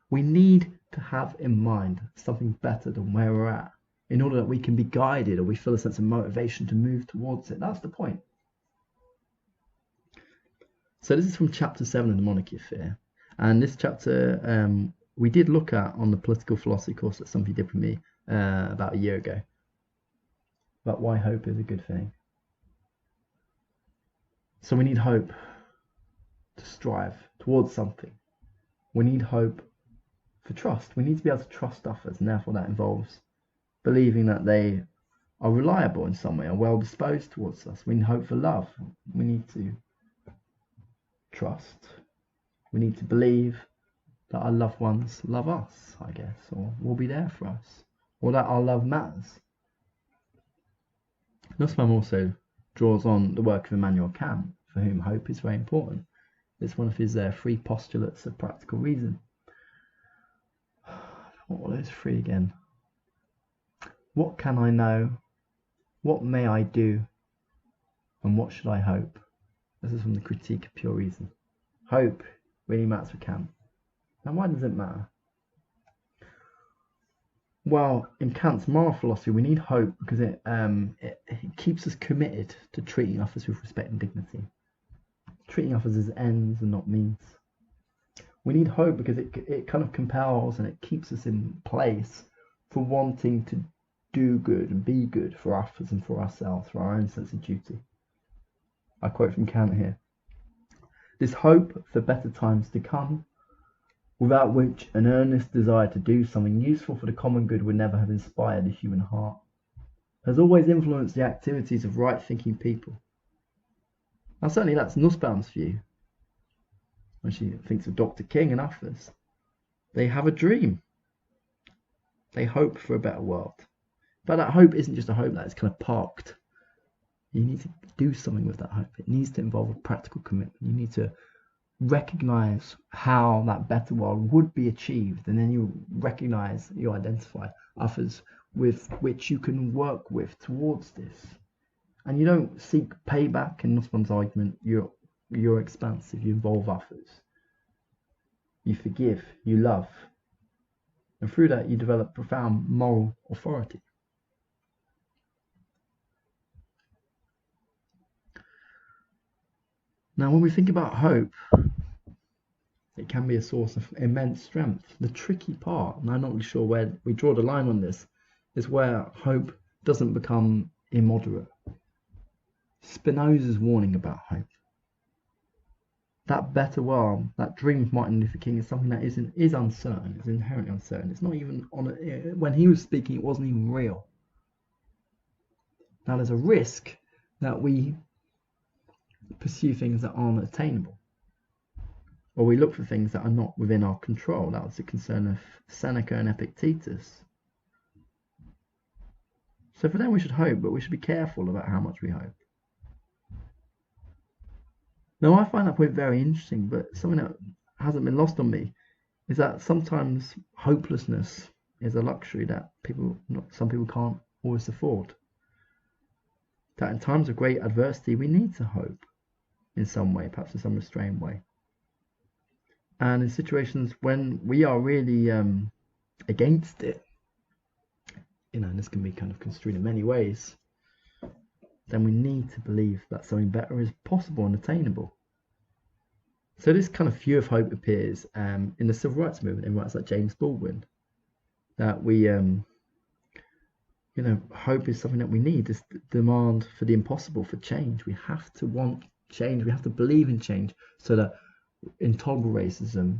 We need to have in mind something better than where we're at in order that we can be guided or we feel a sense of motivation to move towards it. That's the point. So this is from chapter 7 of the Monarchy of Fear. And this chapter we did look at on the political philosophy course that somebody did for me about a year ago, about why hope is a good thing. So we need hope to strive towards something. We need hope for trust. We need to be able to trust others, and therefore that involves believing that they are reliable in some way, are well disposed towards us. We need hope for love. We need to trust. We need to believe that our loved ones love us, I guess, or will be there for us, or that our love matters. Nussbaum also draws on the work of Immanuel Kant, for whom hope is very important. It's one of his 3 postulates of practical reason. What are those 3 again? What can I know? What may I do? And what should I hope? This is from the Critique of Pure Reason. Hope really matters for Kant. Now, why does it matter? Well, in Kant's moral philosophy, we need hope because it keeps us committed to treating others with respect and dignity. Treating others as ends and not means. We need hope because it kind of compels and it keeps us in place for wanting to do good and be good for others and for ourselves, for our own sense of duty. I quote from Kant here. This hope for better times to come, without which an earnest desire to do something useful for the common good would never have inspired the human heart, has always influenced the activities of right-thinking people. Now, certainly that's Nussbaum's view. When she thinks of Dr. King and others, they have a dream. They hope for a better world. But that hope isn't just a hope that is kind of parked. You need to do something with that hope. It needs to involve a practical commitment. You need to recognize how that better world would be achieved, and then you recognize, you identify others with which you can work with towards this. And you don't seek payback. In Nussbaum's argument, you're expansive, you involve others, you forgive, you love, and through that you develop profound moral authority. Now, when we think about hope, it can be a source of immense strength. The tricky part, and I'm not really sure where we draw the line on this, is where hope doesn't become immoderate. Spinoza's warning about hope. That better world, that dream of Martin Luther King, is something that is uncertain, is inherently uncertain. It's not even when he was speaking, it wasn't even real. Now, there's a risk that we pursue things that aren't attainable, or we look for things that are not within our control. That was the concern of Seneca and Epictetus. So for them we should hope, but we should be careful about how much we hope. Now, I find that point very interesting, but something that hasn't been lost on me is that sometimes hopelessness is a luxury that some people can't always afford. That in times of great adversity, we need to hope in some way, perhaps in some restrained way. And in situations when we are really against it, and this can be kind of construed in many ways, then we need to believe that something better is possible and attainable. So this kind of view of hope appears in the civil rights movement in writers like James Baldwin, that we, hope is something that we need, this demand for the impossible, for change. We have to want change, we have to believe in change, so that intolerable racism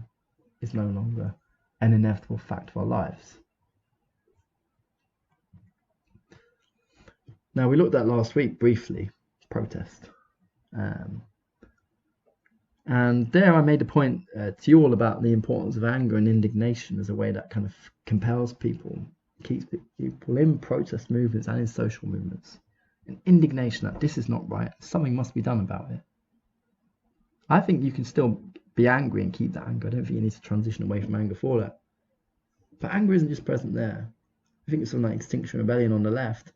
is no longer an inevitable fact of our lives. Now, we looked at last week briefly, protest. And there I made a point to you all about the importance of anger and indignation as a way that kind of compels people, keeps people in protest movements and in social movements. And indignation that this is not right, something must be done about it. I think you can still be angry and keep that anger. I don't think you need to transition away from anger for that. But anger isn't just present there. I think it's something like Extinction Rebellion on the left.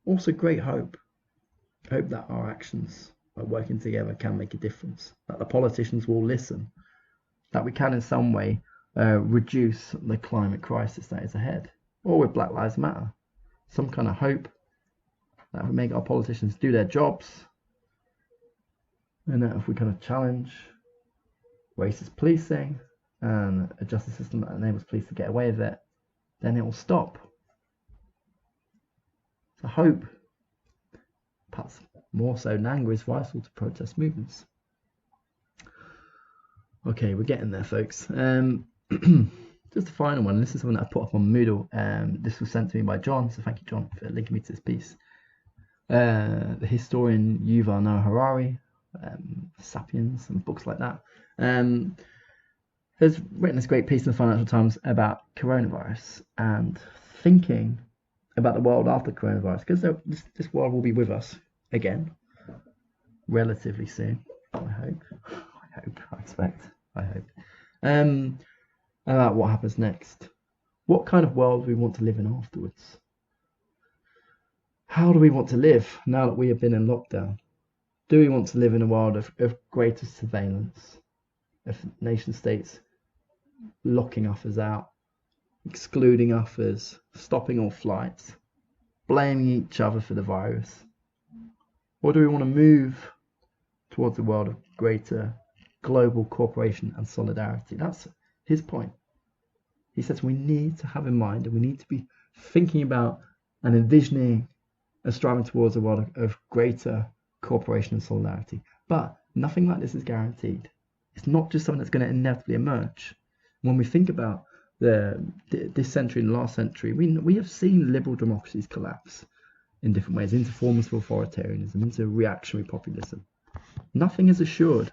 Also great hope. Hope that our actions by working together can make a difference. That the politicians will listen. That we can in some way reduce the climate crisis that is ahead. Or with Black Lives Matter. Some kind of hope that would make our politicians do their jobs. And that if we kind of challenge racist policing and a justice system that enables police to get away with it, then it will stop. So hope, perhaps more so than anger, is vital to protest movements. Okay, we're getting there, folks. Just a final one. This is one that I put up on Moodle. This was sent to me by John, so thank you, John, for linking me to this piece. The historian Yuval Noah Harari, Sapiens and books like that, has written this great piece in the Financial Times about coronavirus and thinking about the world after coronavirus, because this world will be with us again relatively soon. I hope. About what happens next. What kind of world we want to live in afterwards? How do we want to live now that we have been in lockdown? Do we want to live in a world of greater surveillance, of nation states locking others out, excluding others, stopping all flights, blaming each other for the virus? Or do we want to move towards a world of greater global cooperation and solidarity? That's his point. He says we need to have in mind, and we need to be thinking about and envisioning and striving towards a world of greater cooperation and solidarity. But nothing like this is guaranteed. It's not just something that's going to inevitably emerge. When we think about this century and the last century, we have seen liberal democracies collapse in different ways, into forms of authoritarianism, into reactionary populism. Nothing is assured.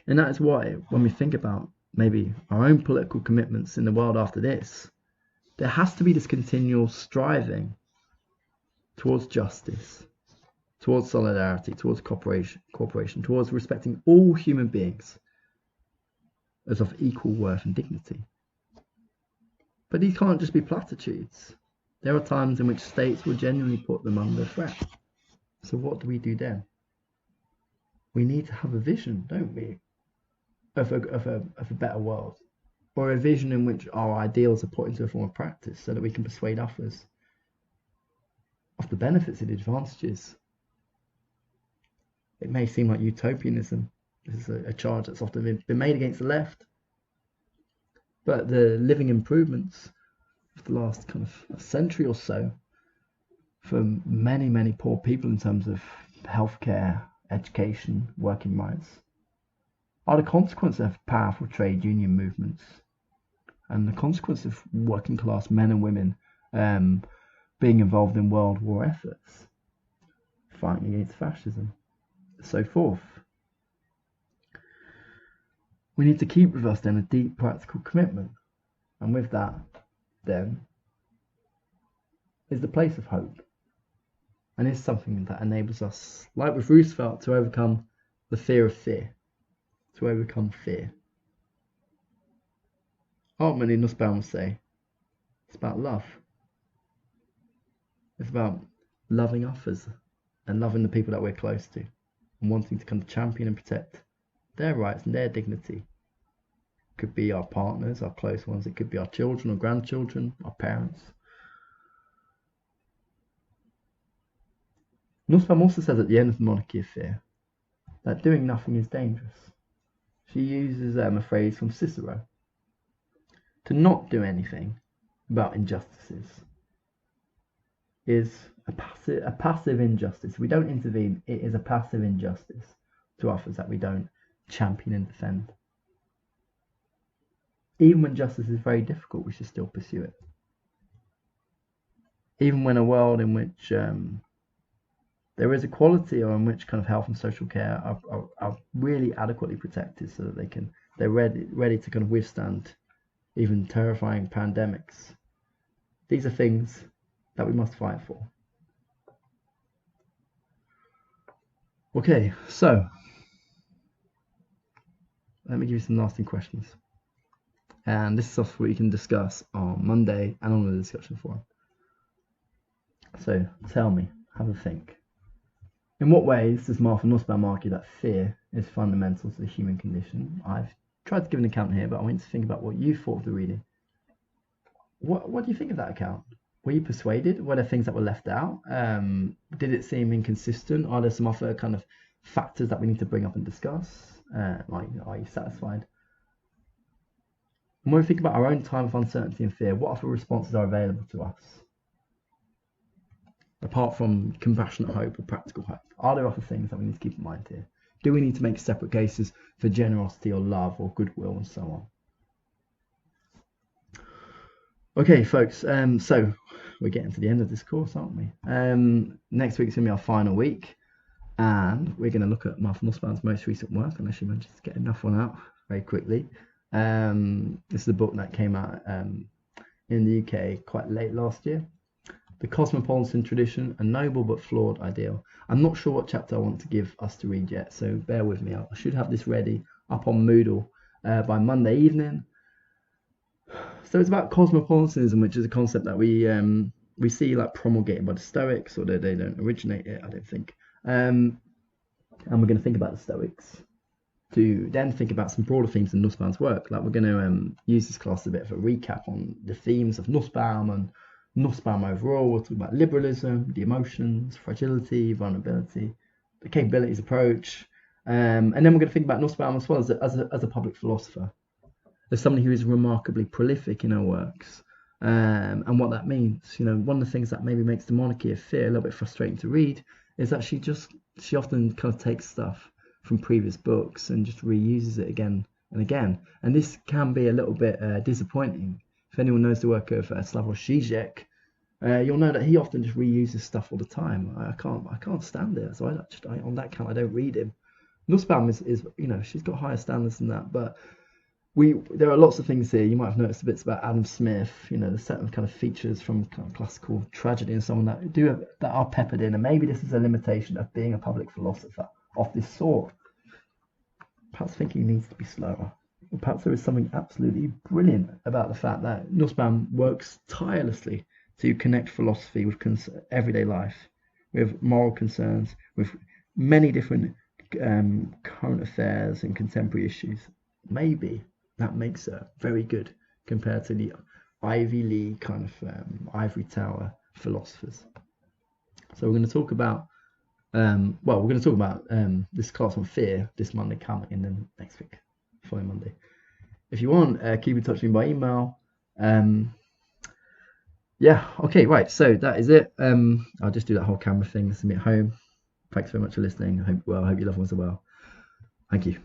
And that is why, when we think about maybe our own political commitments in the world after this, there has to be this continual striving towards justice, towards solidarity, towards cooperation, towards respecting all human beings as of equal worth and dignity. But these can't just be platitudes. There are times in which states will genuinely put them under threat. So what do we do then? We need to have a vision, don't we, of a better world, or a vision in which our ideals are put into a form of practice so that we can persuade others of the benefits and advantages. It may seem like utopianism. This is a charge that's often been made against the left. But the living improvements of the last kind of century or so for many, many poor people in terms of healthcare, education, working rights are the consequence of powerful trade union movements and the consequence of working class men and women being involved in world war efforts, fighting against fascism, so forth. We need to keep with us then a deep practical commitment, and with that then is the place of hope, and is something that enables us, like with Roosevelt, to overcome the fear of fear, to overcome fear. Ultimately, Nussbaum would say, it's about love. It's about loving others and loving the people that we're close to and wanting to kind of champion and protect their rights and their dignity. It could be our partners, our close ones. It could be our children or grandchildren, our parents. Nussbaum also says at the end of the Monarchy of Fear that doing nothing is dangerous. She uses a phrase from Cicero. To not do anything about injustices is a passive injustice. If we don't intervene, it is a passive injustice to others that we don't champion and defend. Even when justice is very difficult, we should still pursue it. Even when a world in which there is equality, or in which kind of health and social care are really adequately protected, so that they're ready to kind of withstand even terrifying pandemics. These are things that we must fight for. Okay, so let me give you some lasting questions. And this is stuff we can discuss on Monday and on the discussion forum. So tell me, have a think. In what ways does Martha Nussbaum argue that fear is fundamental to the human condition? I've tried to give an account here, but I want you to think about what you thought of the reading. What do you think of that account? Were you persuaded? Were there things that were left out? Did it seem inconsistent? Are there some other kind of factors that we need to bring up and discuss? Like, are you satisfied? And when we think about our own time of uncertainty and fear, what other responses are available to us? Apart from compassionate hope or practical hope, are there other things that we need to keep in mind here? Do we need to make separate cases for generosity or love or goodwill and so on? Okay, folks, so we're getting to the end of this course, aren't we? Next week's going to be our final week, and we're going to look at Martha Nussbaum's most recent work, unless she manages to get enough one out very quickly. This is a book that came out in the UK quite late last year. The Cosmopolitan Tradition, a Noble but Flawed Ideal. I'm not sure what chapter I want to give us to read yet, so bear with me. I should have this ready up on Moodle by Monday evening. So it's about cosmopolitanism, which is a concept that we see like promulgated by the Stoics, although they don't originate it, I don't think. And we're going to think about the Stoics, to then think about some broader themes in Nussbaum's work. Like, we're going to use this class as a bit of a recap on the themes of Nussbaum and Nussbaum overall. We'll talk about liberalism, the emotions, fragility, vulnerability, the capabilities approach, and then we're going to think about Nussbaum as well as a public philosopher, as somebody who is remarkably prolific in her works, and what that means. One of the things that maybe makes the Monarchy of Fear a little bit frustrating to read is that she often kind of takes stuff from previous books and just reuses it again and again, and this can be a little bit disappointing. If anyone knows the work of Slavoj Žižek, you'll know that he often just reuses stuff all the time. I can't stand it, so on that count I don't read him. Nussbaum is she's got higher standards than that, but there are lots of things here. You might have noticed the bits about Adam Smith, the set of kind of features from kind of classical tragedy and so on that are peppered in. And maybe this is a limitation of being a public philosopher of this sort. Perhaps thinking needs to be slower. Or perhaps there is something absolutely brilliant about the fact that Nussbaum works tirelessly to connect philosophy with everyday life, with moral concerns, with many different current affairs and contemporary issues. Maybe that makes her very good compared to the Ivy League kind of ivory tower philosophers. So we're going to talk about this class on fear this Monday coming, and then next week, following Monday. If you want, keep in touch with me by email. Right. So that is it. I'll just do that whole camera thing. This is me at home. Thanks very much for listening. I hope your loved ones are well. Thank you.